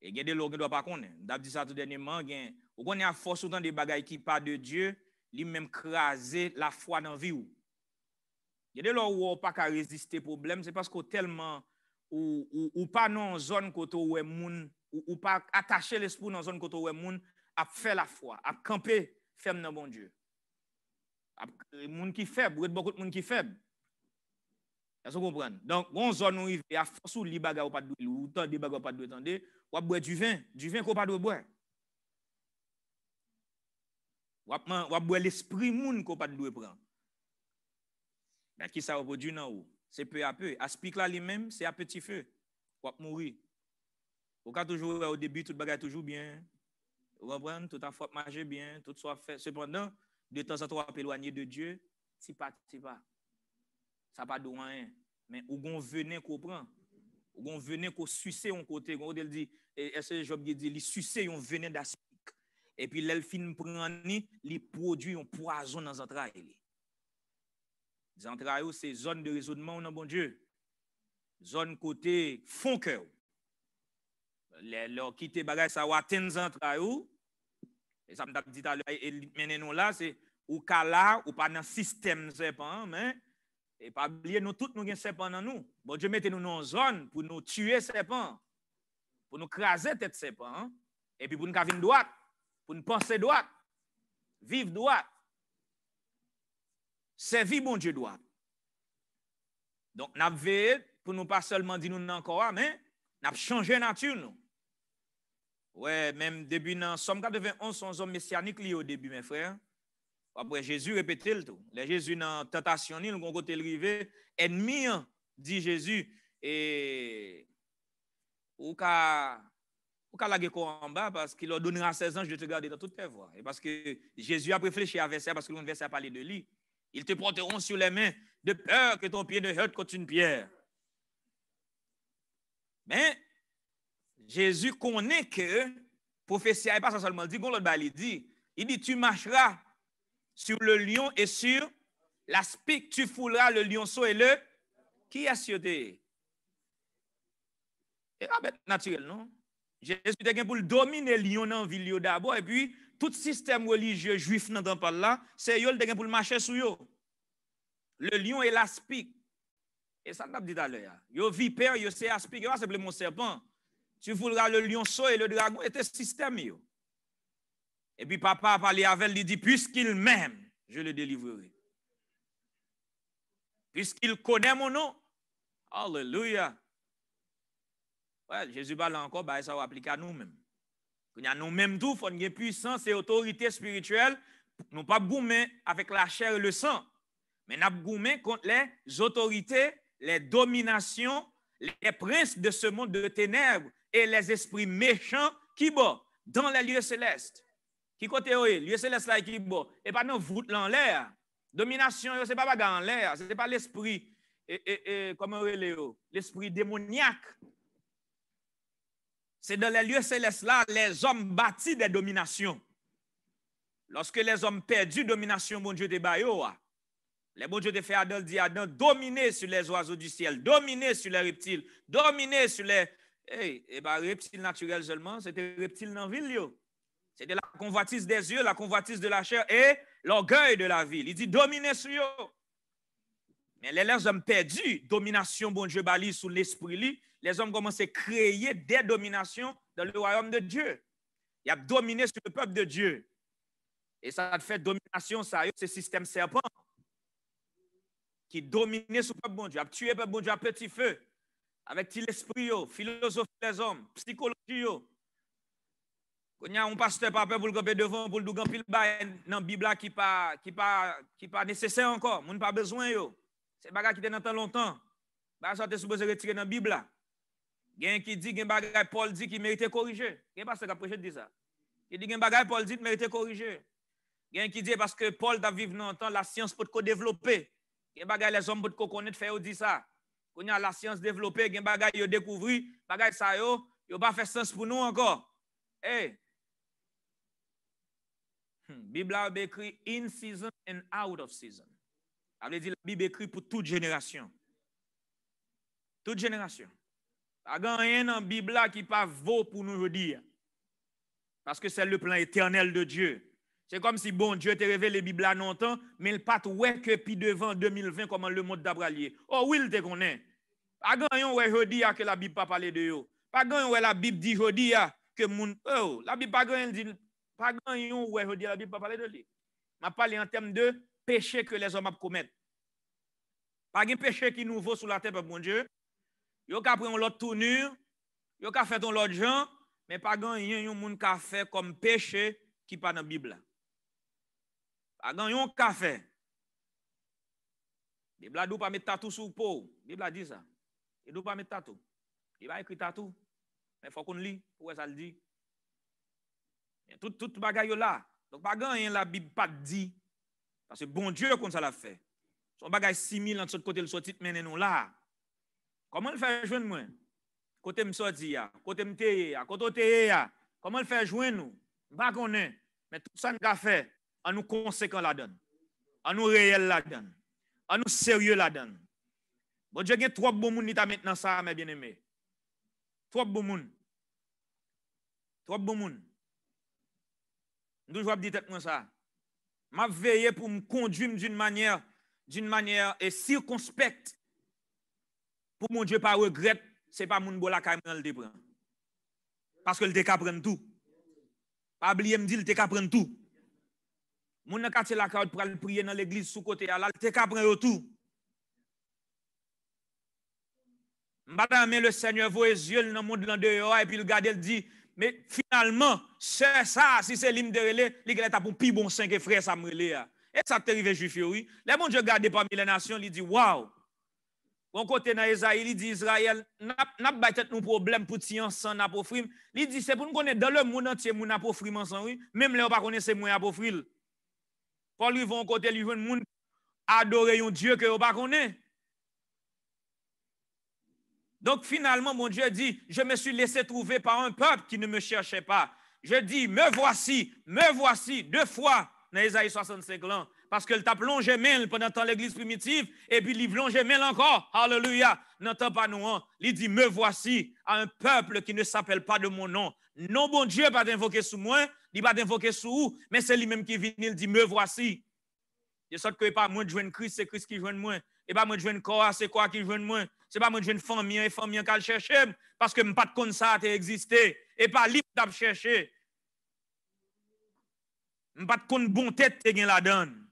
Et il y a des gens qui ne doivent pas connaître. Je dit ça tout dernièrement, vous connaissez à force autant des bagailles qui parlent de Dieu, lui-même craser la foi dans la vie. Il y a des gens qui n'ont pas qu'à résister au problème, c'est parce que tellement ou pas dans zone côté où moun ou pas attacher l'esprit dans zone côté où moun a fait la foi, a camper ferme dans bon Dieu. Moun qui faible, beaucoup de moun qui faible. Est-ce que vous comprenez? Donc, on zone où il y a force ou li baga ou pas de ou tant de baga ou pas de tande, ou boire du vin qu'on pas de boire. Ou boire l'esprit moun qu'on pas de prendre. Mais qui ça produit non ou? C'est peu à peu. Aspic là lui-même, c'est à petit feu. Ou mourir. Ou quand toujours au début tout bagage toujours bien. Vous comprenez? Tout a fait marcher bien, tout soit fait. Cependant, de temps en temps, on peut éloigner de Dieu, si pas. Ça pas de rien. Mais où on venait qu'on prend, où on venait qu'on sucer un côté, on dit, est-ce que Job dit, il sucer un venin d'aspic. Et puis l'elfine prend il produit un poison dans les entrailles. Les entrailles, c'est zone de raisonnement dans bon Dieu. Zone côté fond cœur. Leur quitter bagage ça va atteindre les entrailles. Et ça m'a dit à l'heure, maintenant là, c'est ou kala, ou pas dans le système serpent, mais et pas oublier nous tous nous avons serpent dans nous. Bon Dieu mettez nous dans une zone pour nous tuer serpent, pour nous craser tête serpent, et puis pour nous venir droite, pour nous penser droite, vivre droite, servir bon Dieu droite. Donc nous avons veillé pour nous pas seulement dire nous encore, mais nous avons changé nature nous. Ouais, même début dans Somme 91, son homme messianique au début, mes frères. Après, Jésus répétait le tout. Les Jésus dans la tentation, nous avons côté arrivé, ennemi, dit Jésus, et ou ka la quoi en bas parce qu'il leur donnera 16 ans de te garder dans toutes tes voies. Et parce que Jésus a réfléchi à verset, parce que l'université a parlé de lui. Ils te porteront sur les mains de peur que ton pied ne heurte contre une pierre. Mais Jésus connaît que prophétie n'est pas seulement dit, il dit tu marcheras sur le lion et sur l'aspic, tu fouleras le lionceau et le qui est sauté. C'est naturel, non? Jésus était pour dominer le lion dans la ville d'abord et puis tout système religieux juif dans le temps là, c'est eux qui pour marcher sur eux. Le lion et l'aspic. Et ça m'a dit tout à l'heure. Yo vipère, yo c'est aspic, yo c'est mon serpent. Tu fouleras le lionceau et le dragon, et tes systèmes. Et puis papa a parlé avec lui, il dit, puisqu'il m'aime, je le délivrerai. Puisqu'il connaît mon nom. Alléluia. Ouais, Jésus parle encore, bah, ça va appliquer à nous-mêmes. Nous-mêmes, tout, il faut une puissance et autorité spirituelle. Nous pas goumer avec la chair et le sang, mais nous goumer contre les autorités, les dominations, les princes de ce monde de ténèbres et les esprits méchants qui boit dans les lieux célestes. Qui côté les lieux célestes là qui boit et pas non voûte en l'air. Domination c'est pas bagarre en l'air, c'est pas l'esprit comment l'esprit démoniaque. C'est dans les lieux célestes là les hommes bâtis des dominations. Lorsque les hommes perdus domination bon Dieu te bayo, les bon Dieu te fait Adam dit Adam dominer sur les oiseaux du ciel, dominer sur les reptiles, dominer sur les et bah reptiles naturels seulement, c'était reptiles dans ville yo. C'était la convoitise des yeux, la convoitise de la chair et l'orgueil de la ville. Il dit dominer sur eux. Mais les hommes perdus, domination bon Dieu bali sous l'esprit, les hommes commencent à créer des dominations dans le royaume de Dieu. Il a dominé sur le peuple de Dieu. Et ça a fait domination, ça c'est système serpent qui dominait sur le peuple bon Dieu, a tué le peuple bon Dieu à petit feu, avec l'esprit, philosophie des hommes, psychologie. Quand il y a un pasteur papa pour le camper devant pour le camper dans la Bible qui pas nécessaire encore, on n'a pas besoin yo. C'est bagage qui était dans longtemps. Bah ça t'es supposé retirer dans la Bible. Quelqu'un qui dit que bagage Paul dit qu'il méritait corriger. Quelqu'un pasteur qui a prêché dit ça. Il dit que bagage Paul dit qu'il méritait corriger. Quelqu'un qui dit parce que Paul t'a vivre dans le temps la science peut te développer. Quelqu'un bagage les hommes peut te connaître faire dit ça. Quand il y a la science développée, quelqu'un bagage yo découvrir, bagage ça yo pas fait sens pour nous encore. Hey. Bible a écrit in season and out of season. Ça veut dire la Bible écrit pour toute génération. Toute génération. Il n'y a rien dans la Bible qui pas vaut pour nous dire. Parce que c'est le plan éternel de Dieu. C'est comme si bon Dieu te révélé la Bible à longtemps, mais il pas ouais que puis devant 2020 comment le monde d'abralier. Oh oui, il te connaît. Pas grand ouais jodi que la Bible pas parler de yo. Pas grand ouais la Bible dit jodi que moun oh, la Bible pas grand dit pas grand ouais jodi la Bible pas parler de lui. M'a parlé en termes de péché que les hommes commettent. Pas de péché qui nouveau sur la terre par mon Dieu. Yo ka prendre l'autre tournure, yo ka fait ton l'autre gens, mais pas grand yon moun ka fait comme péché qui pas dans la Bible. Pas grand yon ka fait. Bible a dit pas mettre tatou sur peau. Bible a dit ça. Il doit pas mettre tatou. Il va écrire tatou. Mais il faut qu'on lit. Où ça le dit? Tout bagaille là. Donc pas grand la Bible pas dit. Parce que bon Dieu comme ça l'a fait. Son bagaille 6000 entre côté le sorti mener nous là. Comment le faire joindre moi? Côté me sorti ya, côté me téye ya, côté téye ya. Comment le faire joindre nous? Pas connaît. Mais tout ça nous a fait en nous conséquent la donne. En nous réel la donne. En nous sérieux la donne. Bon Dieu gen trop bon moun ta maintenant ça mes bien-aimés. Trop bon moun. Trop bon moun. Toujours dit tête moi ça. M'a veillé pour me conduire d'une manière circonspecte. Pour mon Dieu pas regret, c'est pas moun bola kay le déprend. Parce que le déka prend tout. Pas oublier me dit le déka prend tout. Moun nan quartier la carotte pour aller prier dans l'église sous côté là, le déka prend tout. Madame, le Seigneur voit les yeux dans le monde dehors et puis le garde il dit mais finalement c'est ça si c'est l'hymne de relais, il est pour plus bon 5 frères ça me relais. Et ça t'est arrivé juif oui. Les bon Dieu garde parmi les nations, il dit waouh. Bon côté dans Isaïe, il dit Israël n'a pas tête nous problème pour ti ensemble n'a pofrim. Il dit c'est pour nous connaître dans le monde entier moun n'a pofrim ensemble oui, même les on pas connaître c'est moi n'a pofril. Paul lui vont côté lui joindre moun adorer un Dieu que on pas connaît. Donc finalement, mon Dieu dit, je me suis laissé trouver par un peuple qui ne me cherchait pas. Je dis, me voici, 2 fois dans Isaïe 65 ans. Parce que t'a plongé main pendant temps l'église primitive, et puis il plonge main encore. Alléluia. N'entend pas nous. Hein. Il dit, me voici à un peuple qui ne s'appelle pas de mon nom. Non, bon Dieu, pas d'invoquer sous moi, il pas d'invoquer sous où, mais c'est lui-même qui vient, il dit, me voici. De sorte que pas moi de joindre Christ, c'est Christ qui joint moi. Et pas moi de joindre corps, c'est quoi qui joint moi. C'est pas moi de joindre famille et famille qui chercher parce que pas de comme ça a existé et pas libre d'ap chercher. Pas de comme bon tête te gen la donne.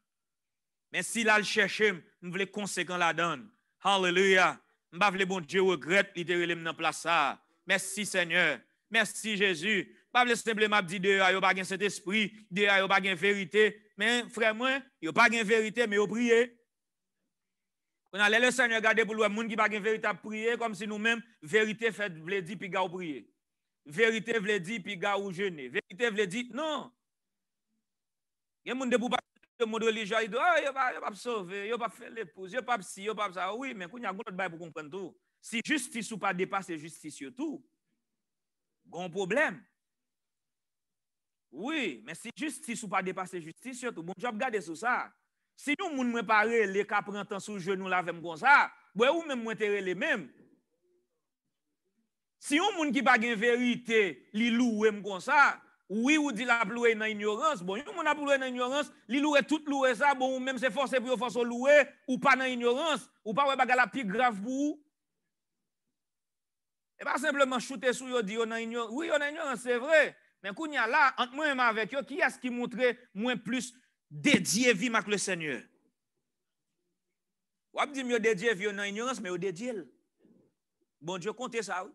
Mais si là le chercher, me voulait conséquent la donne. Alléluia. M'pa vle bon Dieu regrette littéralement dans place ça. Merci Seigneur. Merci Jésus. Pas vle simplement dire de yo pas gen cet esprit, de yo pas gen vérité. Mais frère moi, yo pas gen vérité mais yo prier. On a le Seigneur garder pour le monde qui pas gen vérité à prier comme si nous-mêmes vérité fait vle dire puis gars prier. Vérité vle dire puis gars ou jeûner. Vérité vle dire non. Il y a monde de pour pas de monde religieux il dit oh yo pas sauver, yo pas faire l'épouse, yo pas si, yo pas ça. Oui, mais qu'on y a d'autres bail pour comprendre tout. Si justice ou pas dépasser justice surtout. Gon problème. Oui, mais si justice ou pas dépasser justice surtout, bon job garder sur ça. Si nous moun mwen pa rele ka prend temps sous genou la vem comme ça, ouais ou même mwen te rele même. Si on moun qui pa gen vérité, li loué comme ça, oui ou dit la loué dans ignorance, bon yon moun a loué dans ignorance, li loué tout loué ça, bon ou même c'est forcé pour force loué ou pas dans ignorance, ou pas ouais bagala plus grave pour ou. Et pas simplement shooter sou yo di yo dans ignorance. Oui, yo dans ignorance, c'est vrai. Mais kounya là, entre moi et avec yo, qui est-ce qui montrait moins plus dédié vie avec le Seigneur? Ou ap di yo dédié vie dans ignorance, mais yo dédié. Bon Dieu compte ça.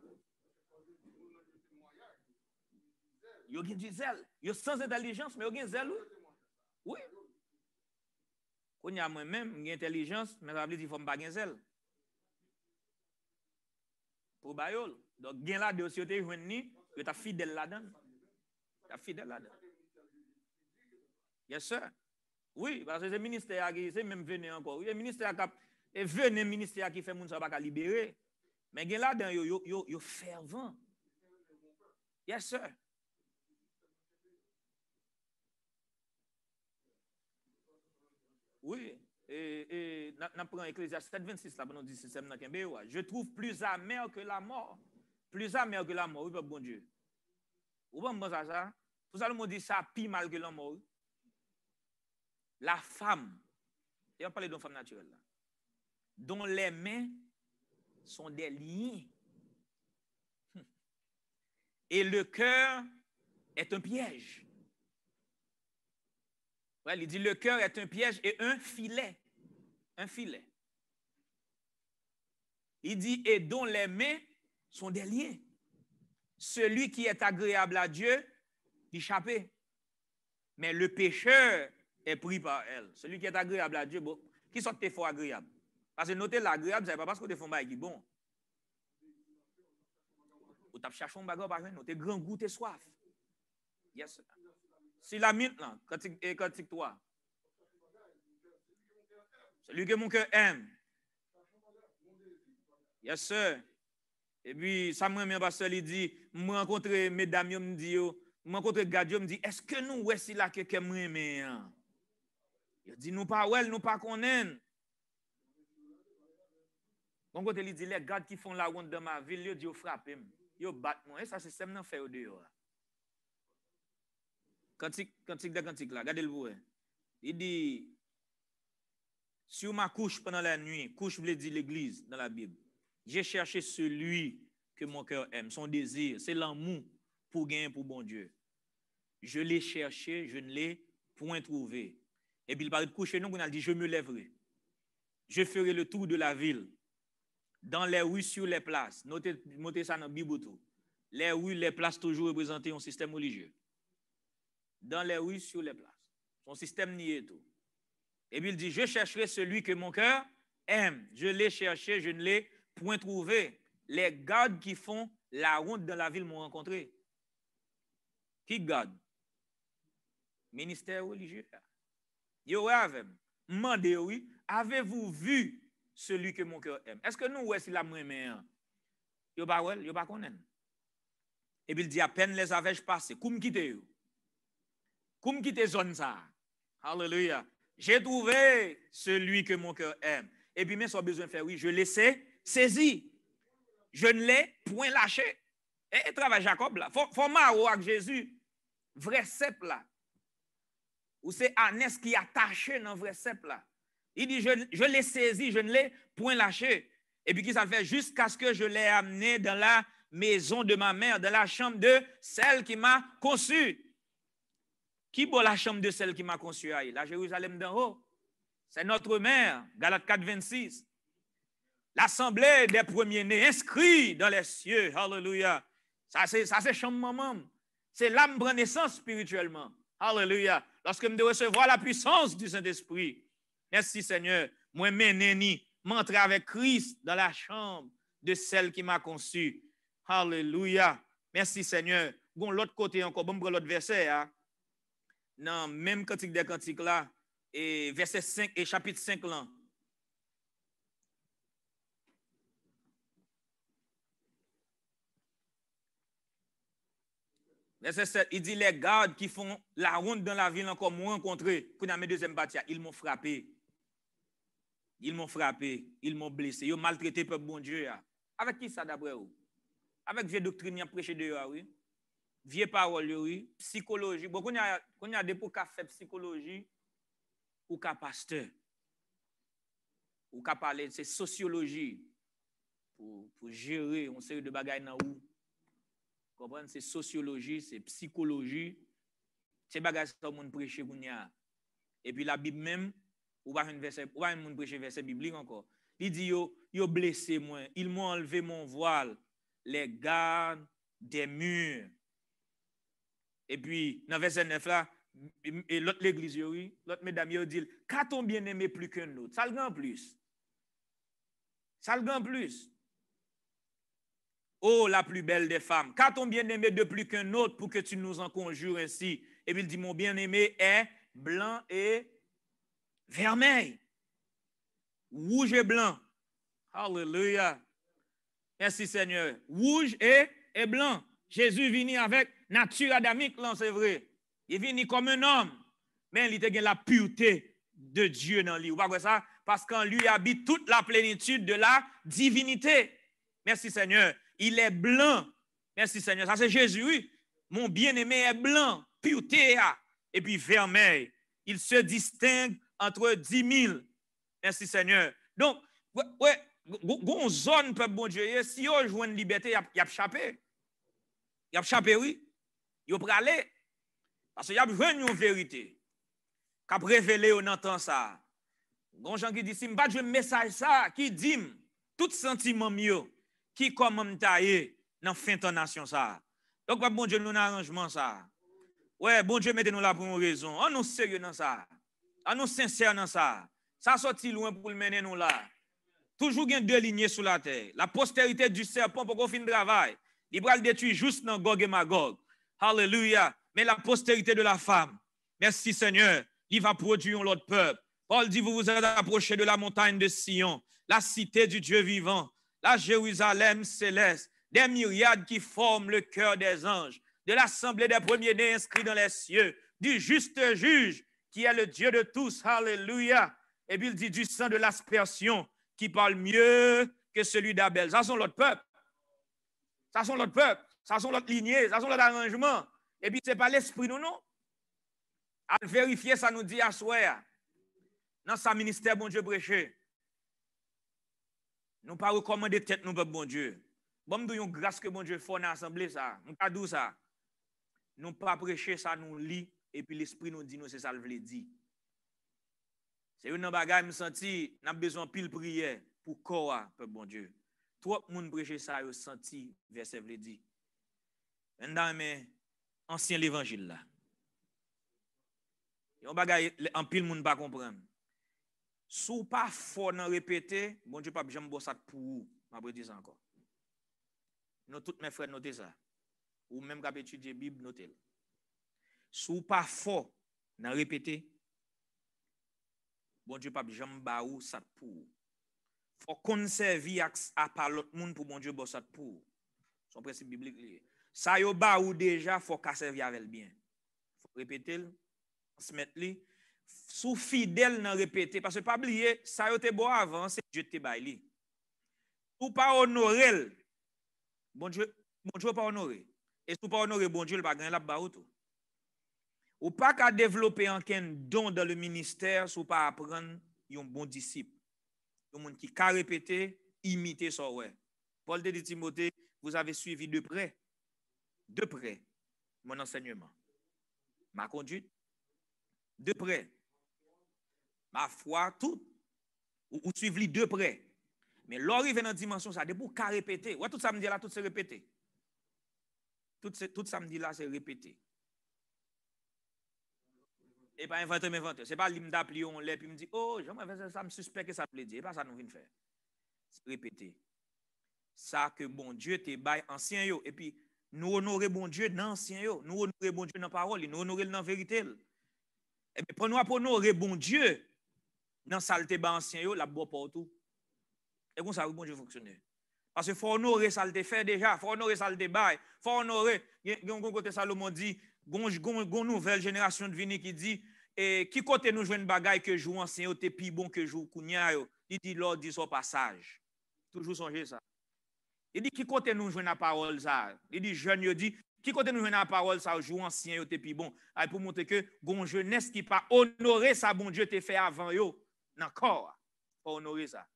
Yo gen du zèle. Yo sans intelligence, mais yo gen zèle. Oui. Kounya moi-même, j'ai intelligence, mais ça veut dire qu'il faut pas gen zèle. Pour bayol. Donc gen là de aussi te joindre ni, yo ta fidèle là-dedans. Ta fidèle là-dedans. Yes sir. Oui, parce que c'est ministère qui c'est même venu encore. Oui, le ministère et venez ministère qui fait moun ça pas libérer. Mais gen là dedans yo fervent. Yes sir. Oui, et n'a prend Ecclésiaste 7:26 là pendant 16 dans Kembe. Je trouve plus amer que la mort. Plus amer que la mort, oui, bon Dieu. Ou pas bon ça? Vous allez me dire ça pire mal que la mort. La femme, et on parle d'une femme naturelle là, dont les mains sont des liens. Et le cœur est un piège. Ouais, il dit le cœur est un piège et un filet. Un filet. Il dit, et dont les mains sont des liens. Celui qui est agréable à Dieu, échappé. Mais le pécheur est pris par elle. Celui qui est agréable à Dieu, bon, qui sont tes faux agréables? Parce que notez l'agréable, c'est pas parce que tu fais un bail qui bon. Ou tu cherches un bagage, par exemple, tu grand goût, tu soif. Yes, sir. Si la mine, là, quand toi. Celui que mon cœur aime. Yes, sir. Et puis, ça m'a mis un pasteur, il dit, moi rencontré mesdames, me dit, moi rencontré Gadio, me dit, est-ce que nous, ouais, si là, quelqu'un m'aime? Il dit, nous pas, ouais, nous pas connaître. Bon côté, il dit, les gars qui font la ronde dans ma ville, ils disent, frappent, ils battent moi. Et ça, c'est ça que fait au dehors. Cantique là, regardez le voix. Il dit, sur ma couche pendant la nuit, couche voulait dire l'église dans la Bible. J'ai cherché celui que mon cœur aime, son désir, c'est l'amour pour gagner pour bon Dieu. Je l'ai cherché, je ne l'ai point trouvé. Et puis il parlait de coucher, nous, on a dit, je me lèverai. Je ferai le tour de la ville, dans les rues, sur les places. Notez ça dans la Bible. Les rues, les places toujours représentées un système religieux. Dans les rues, sur les places. Son système nié tout. Et puis il dit, je chercherai celui que mon cœur aime. Je l'ai cherché, je ne l'ai point trouvé. Les gardes qui font la ronde dans la ville m'ont rencontré. Qui garde? Ministère religieux. Yo avec. Mandez oui, avez-vous vu celui que mon cœur aime? Est-ce que nous ouais si la moi yo pas connaître. Et puis il dit à peine les avais-je passé, comme quitter yo. Comme quitter zone ça. Alléluia. J'ai trouvé celui que mon cœur aime. Et puis, mais sans besoin de faire, oui, je l'ai saisi. Je ne l'ai point lâché. Et travail Jacob là. Faut marrer avec Jésus. Vrai cep là. Ou c'est Anès qui est attaché dans vrai cep là. Il dit, je l'ai saisi, je ne l'ai point lâché. Et puis, qui ça fait jusqu'à ce que je l'ai amené dans la maison de ma mère, dans la chambre de celle qui m'a conçu. Qui est la chambre de celle qui m'a conçu? La Jérusalem d'en haut. C'est notre mère, Galates 4, 26. L'assemblée des premiers-nés inscrits dans les cieux. Alléluia. Ça, c'est chambre maman. C'est l'âme prend naissance spirituellement. Alléluia. Lorsque je recevoir la puissance du Saint-Esprit. Merci Seigneur. Moi, meneni, m'entrer avec Christ dans la chambre de celle qui m'a conçu. Alléluia. Merci Seigneur. Bon, l'autre côté encore, bon, l'autre verset, hein? Non, même cantique des cantiques là, et verset 5 et chapitre 5 là. Verset 7, il dit les gardes qui font la ronde dans la ville encore m'ont rencontré. Pour la deuxième partie, ils m'ont frappé. Ils m'ont frappé, ils m'ont blessé, ils ont maltraité peuple bon Dieu. Avec qui ça d'après vous? Avec vieille doctrine qui a prêché de oui. Vieille parole, oui, psychologie. Bon, qu'on y a des pour faire psychologie ou qu'à pasteur. Ou qu'à parler de sociologie pour gérer une série de bagages dans où. Comprenez? C'est sociologie, c'est psychologie. C'est bagages que monde prêcher qu'on y a. Et puis la Bible même, ou pas un prêcher verset biblique encore. Il dit yo blessé moi, ils m'ont enlevé mon voile, les gardes des murs. Et puis, dans verset 9 là, l'autre l'église, oui, l'autre mesdames, il dit, qu'a-t-on bien aimé plus qu'un autre? Ça le gagne plus. Ça le gagne plus. Oh, la plus belle des femmes, qu'a-t-on bien aimé de plus qu'un autre pour que tu nous en conjures ainsi? Et puis il dit, mon bien-aimé est blanc et vermeil. Rouge et blanc. Alléluia. Merci Seigneur. Rouge et blanc. Jésus vini avec nature adamique, là, c'est vrai. Il vini comme un homme, mais il a la pureté de Dieu dans lui. Vous voyez ça? Parce qu'en lui habite toute la plénitude de la divinité. Merci Seigneur. Il est blanc. Merci Seigneur. Ça c'est Jésus, oui. Mon bien-aimé est blanc, pureté, et puis vermeil. Il se distingue entre 10 000. Merci Seigneur. Donc, ouais, gon zone peuple bon Dieu, si yo joine liberté, y a échappé. Y a échappé oui. Yo pralé parce que y a joine une vérité. Qu'a révélé on entend ça. Gon gens qui dit si m'pas jouer message ça qui dit tout sentiment mieux qui comme taillé dans fin de nation ça. Donc bon Dieu nous arrangement ça. Ouais, bon Dieu mettez nous là pour une raison. On nous sérieux dans ça. On nous sincère dans ça. Ça sorti loin pour le mener nous là. Toujours bien deux lignées sous la terre. La postérité du serpent pour qu'on finisse le travail. Il va le détruire juste dans Gog et Magog. Alléluia. Mais la postérité de la femme, merci Seigneur, il va produire l'autre peuple. Paul dit, vous vous êtes approchés de la montagne de Sion, la cité du Dieu vivant, la Jérusalem céleste, des myriades qui forment le cœur des anges, de l'assemblée des premiers-nés inscrits dans les cieux, du juste juge qui est le Dieu de tous. Alléluia. Et puis il dit du sang de l'aspersion qui parle mieux que celui d'Abel. Ça sont l'autre peuple. Ça sont l'autre peuple. Ça sont l'autre lignée. Ça sont l'autre arrangement. Et puis ce n'est pas l'esprit, non. À vérifier, ça nous dit à soir. Dans sa ministère, bon Dieu prêché. Nous pas recommander tête, nous, bon Dieu. Bon, nous avons grâce que bon Dieu fait dans l'assemblée, ça. Nous pas d'où ça. Nous pas prêcher, ça nous lit. Et puis l'esprit nous dit, nous, c'est ça le veut dire. C'est une bagaille, me senti, n'a besoin pile prière pour corps, peuple bon Dieu. Trop de monde prêcher ça, yo senti, verset veut dire. Dans mes ancien l'évangile là. Yon bagaille, en pile monde pas comprendre. Sou pas fort dans répéter, bon Dieu pas jamais bon ça pour vous. M'a dire ça encore. Nous tous mes frères notez ça. Ou même quand étudier Bible notez. Sou pas fort dans répéter, bon Dieu pas jamais ba ou ça pour. Faut conserver à par l'autre monde pour bon Dieu bon ça pour. Son principe biblique lié. Ça yo ba ou déjà faut qu'à servir avec bien. Faut répéter, transmettre li. Sous fidèle dans répéter parce que pas oublier ça yo te bon avant c'est Dieu te bail li. Ou pas honorer. Bon Dieu pas honorer. Et si pas honorer bon Dieu il pas gagner la ba ou tout. Ou pas qu'à développer un don dans le ministère si ou pas apprendre un bon disciple. Un monde qui a répété, imiter ça ouais. Paul dit Timothée, vous avez suivi de près mon enseignement, ma conduite, de près, ma foi, tout, ou suivre de près. Mais l'arrivée dans la dimension, ça, de pour qu'à répéter. Ouais, tout samedi là, tout c'est répété. Tout samedi là, c'est répété. Et pas inventer. C'est pas l'hymne d'appeler on l'a puis me dit oh, ça me suspecte que ça plaît dire. Et pas ça nous vient faire. C'est répéter. Ça que bon Dieu te bail ancien yo et puis nous honorer bon Dieu dans ancien yo, nous honorer bon Dieu dans parole, nous honorer dans vérité. Et puis pour nous honorer bon Dieu dans saleté ba ancien yo, la bo partout. Et comme ça bon Dieu fonctionner. Parce que faut honorer ça le fait déjà, faut honorer ça le bail, faut honorer côté Salomon dit gon nouvelle génération de venir qui dit et qui côté nous joindre bagaille que joue ancien yo te pi bon que joue kounya yo, il dit Lord dit son passage. Toujours songer ça. Il dit qui côté nous joindre la parole ça. Il dit jeune yo dit qui côté nous joindre la parole ça joue ancien yo te pi bon. Pour montrer que gon jeunesse qui pas honorer ça bon Dieu te fait avant yo dans corps. Faut honorer ça.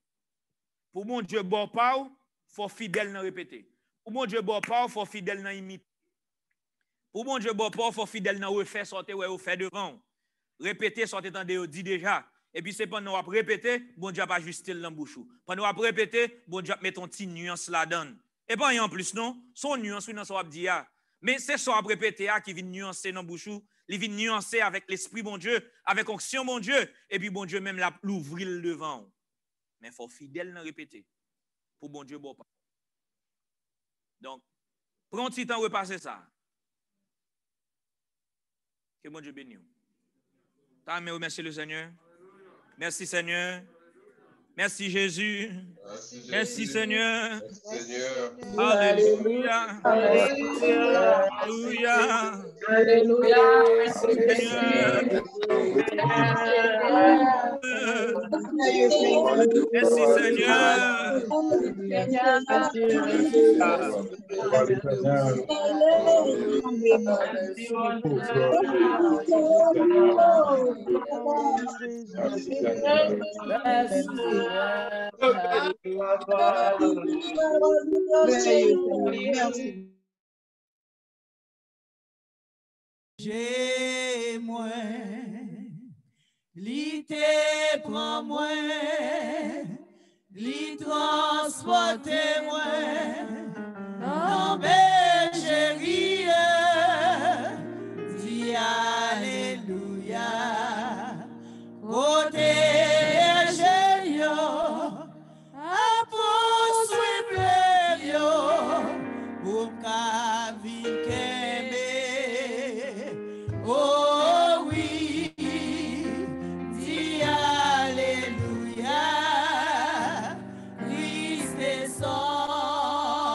Pour mon Dieu bon pas faut fidèle dans répéter. Pour mon Dieu bon pas faut fidèle dans imiter. Pour mon Dieu bon pas faut fidèle dans refaire sortir ouais faire devant. Répéter sortir dans de dit déjà. Et puis c'est pendant qu'on répéter, bon Dieu pas juste dans bouche. Pendant qu'on répéter, bon Dieu met ton petit nuance là-dedans. Et pas en plus non, son nuance dans ça dit mais c'est ça répéter qui vient nuancer dans bouche, il vient nuancer avec l'esprit bon Dieu, avec onction bon Dieu et puis bon Dieu même l'ouvrir devant. Mais faut fidèle dans répéter. Pour bon Dieu bon pas. Donc prends un petit temps repasser ça. Que bon Dieu bénisse. Merci le Seigneur. Merci Seigneur. Merci Jésus. Merci Seigneur. Alléluia. Alléluia. Alléluia. Merci Seigneur. Merci Seigneur. J'ai moins, li te prend moins, li transporte moins, non bergerie, dis alléluia, côté bergerie, a poursuivre yo, pour qu'à vivre. Oh oui, dis alléluia, Christ est son.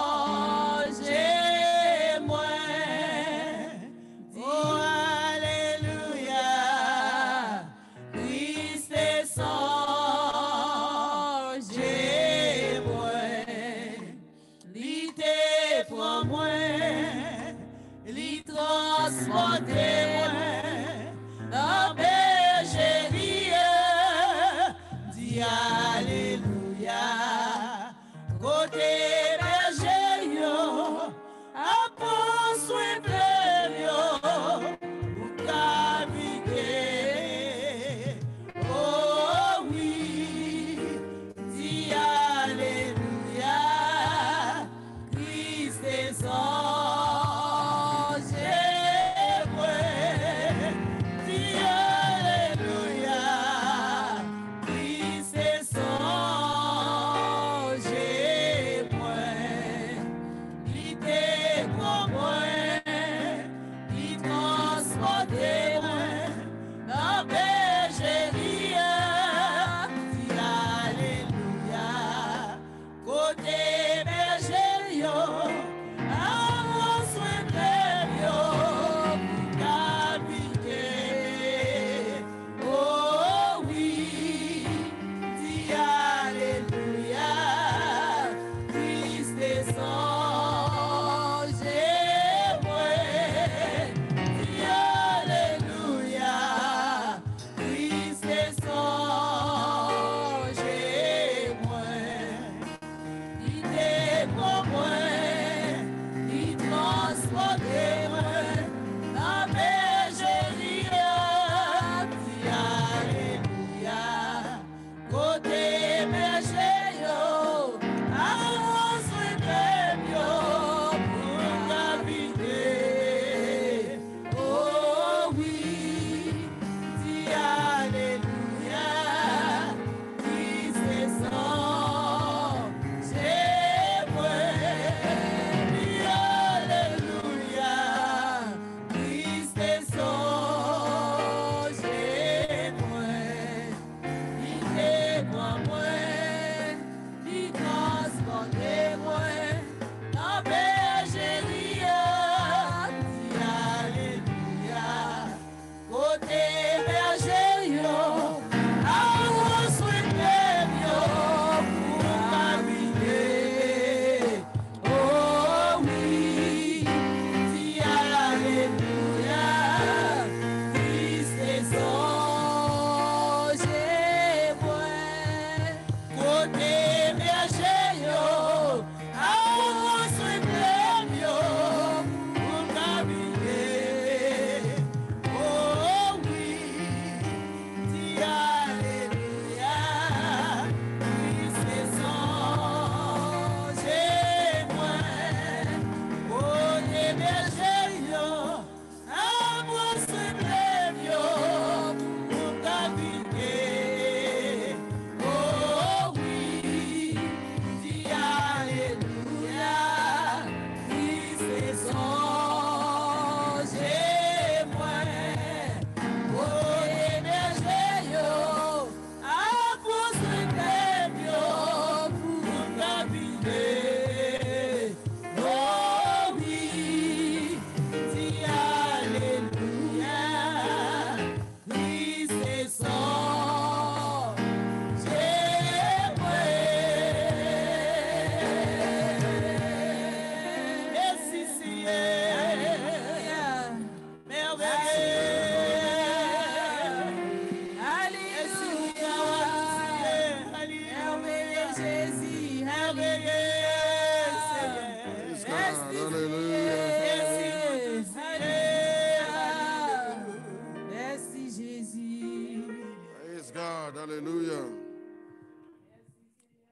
Alléluia.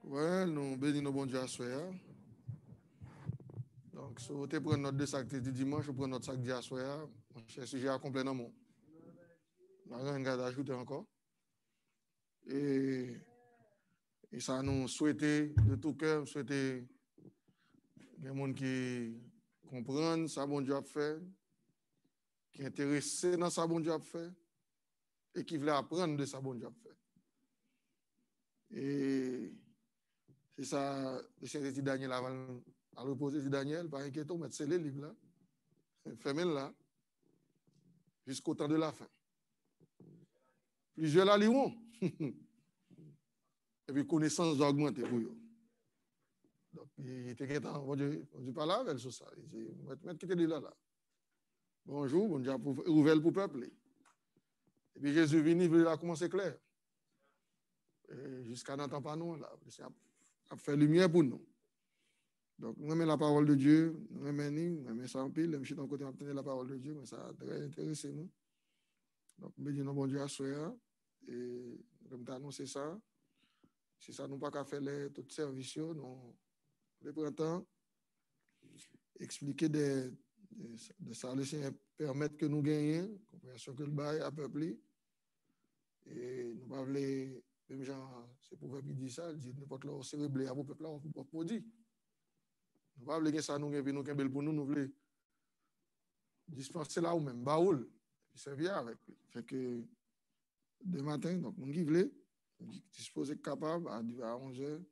Ouais, nous bénissons bon Dieu à soir. Donc, si vous prenez notre deux sacs du dimanche, vous prenez notre sac d'hier soir, c'est un sujet à compléter. On n'a rien à ajouter encore. Et ça nous souhaiter de tout cœur, souhaiter qu'il y ait des gens qui comprennent ça bon Dieu a fait, qui sont intéressés dans ça bon Dieu a fait et qui veulent apprendre de ça bon Dieu a fait. Et c'est ça, le Seigneur dit Daniel avant à reposer, dit Daniel, pas inquiétez, mettez les livres là, fermez-le là, jusqu'au temps de la fin. Plusieurs la liront. Et puis connaissance va augmenter pour eux. Donc, il était content, on dit pas là avec ça. Il dit, mettez quitter de là. Bonjour, bon Dieu, ouvert pour le peuple. Et puis Jésus venu, il a commencé clair. Jusqu'à n'entendre pas nous, là. Il a fait lumière pour nous. Donc, nous aimons la parole de Dieu, nous aimons ça en pile, je suis dans le côté d'obtenir la parole de Dieu, mais ça a très intéressé nous. Donc, nous disons bon Dieu à soi, et comme tu as annoncé ça, c'est ça, nous pas qu'à faire tout service, nous, le printemps, expliquer de ça, le Seigneur permettre que nous gagnions, compréhension que le bail a peuplé, et nous pas voulons, même genre, c'est pour qui dit ça, il dit n'importe quoi, c'est réglé à vos peuples, on peut pas dire. Nous pas voulons que ça nous gagne, nous gagne pour nous, nous voulons dispenser là ou même baoul, puis servir avec lui. Fait que demain matin, donc, nous qui voulons, disposer capable à 11h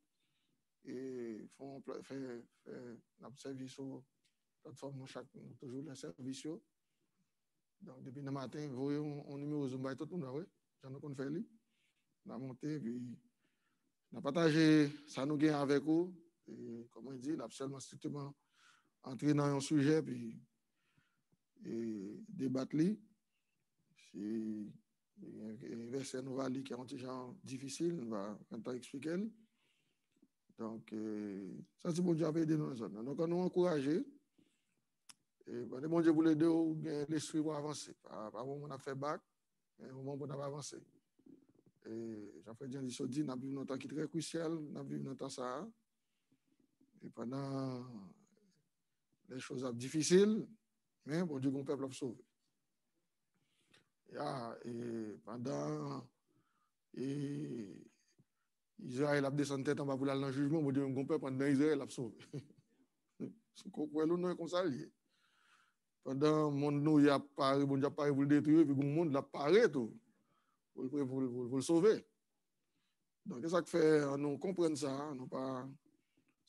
et font faire notre service sur la plateforme, toujours le service. Donc, depuis le matin, vous voyez, on numéro Zoom, tout le monde, j'en ai qu'on fait lui. On a monté, puis on a partagé ça nous gagne avec vous. Et comme on dit, on a seulement strictement entré dans un sujet, puis débattre lui. Si un verset nous va lire qui est un petit genre difficile, on va un temps expliquer. Donc, ça c'est bon Dieu a aidé nous. Donc, on nous encourager. Et bon Dieu pour les deux, l'esprit pour avancer. Pas au moment où on a fait bac, mais au moment où on a avancé. Et Jean-François Dian dit, on a vécu un temps qui est très crucial, on a vécu un temps ça. Et pendant les choses difficiles, mais bon Dieu, mon peuple a sauvé. Et pendant Israël a descendu tête en bas pour aller dans le jugement, bon Dieu, mon peuple, pendant Israël a sauvé. C'est quoi le nom comme ça lié. Pendant le monde nous, il y a pas, bon Dieu a pas pour le détruire, puis le monde l'a paré tout. Pour le sauver. Donc, c'est ça que fait, nous comprenons ça, nous pas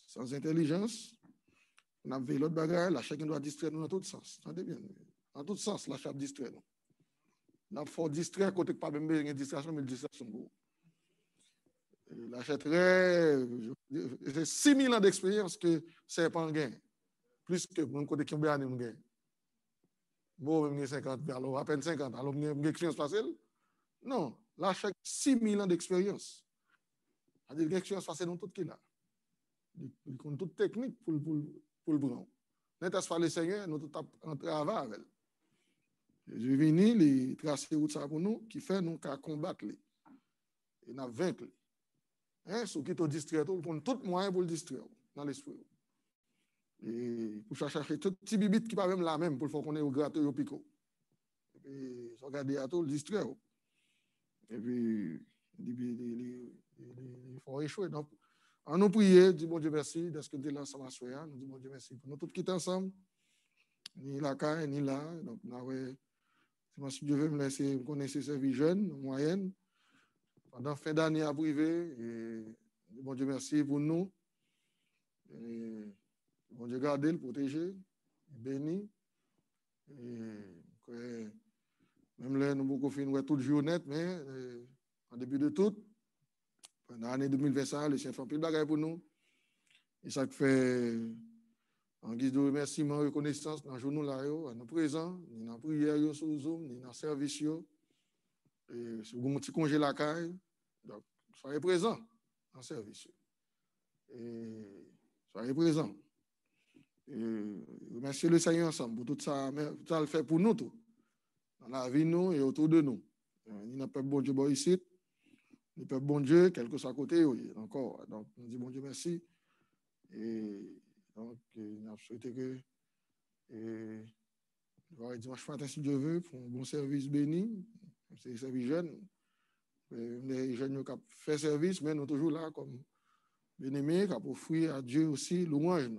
sans intelligence. On a vu l'autre bagarre, la chacun doit distraire nous dans tous sens. Entendez bien? Dans tous sens, la chape distrait nous. La faut distraire côté que pas même une distraction, mais une distraction. La chape c'est 6000 ans d'expérience que c'est pas un gain. Plus que mon côté qui a un gain. Bon, même 50, alors à peine 50, alors une expérience facile. Non, là, chaque 6000 ans d'expérience. C'est-à-dire que l'expérience facile dans tout qui là. Il compte toute technique pour le prendre. N'est-ce pas le Seigneur, nous tout en travail avec. Je viens les tracer route ça pour nous, qui fait nous qu'à combattre les. Et nous vaincre les. Hein, ceux qui te distraient, tout, prendre tout moyen pour le distraire dans l'esprit. Et pour chercher tout petit bibite qui pas même là même pour faire qu'on est au gratte au pico. Et puis, regarder à tout le distraire. Et puis, il faut échouer. Donc, en nous prier, dit bon Dieu merci de ce que tu es là ensemble à soi. Nous disons bon Dieu merci pour nous tous quitter ensemble. Ni la caille, ni là. Donc, si Dieu veut me laisser me connaître ces vies jeunes, moyennes, pendant fin d'année à privé. Et bon Dieu merci pour nous. Et bon Dieu garder, le protéger, béni. Et même là, nous beaucoup fait tout jour net, mais en début de tout, pendant l'année 2025, le Seigneur fait un peu de bagaille pour nous. Et ça fait, en guise de remerciement, reconnaissance, dans le jour là, à nos présents, ni dans la prière sur Zoom, ni dans le service. Et si vous avez un petit congé la caille, donc soyez présents dans le service. Et soyez présents. Et remerciez le Seigneur ensemble pour tout ça, le fait pour nous tout. Dans la vie, nous et autour de nous. Il n'y a pas de bon Dieu ici. le peuple bon Dieu, quel que soit côté, oui, encore. Donc, on dit bon Dieu merci. Et donc, on a souhaité que dimanche matin, si Dieu veut, pour un bon service béni, c'est un service jeune. Les jeunes qui ont fait service, mais nous sommes toujours là comme bien-aimés, qui ont offert à Dieu aussi louange.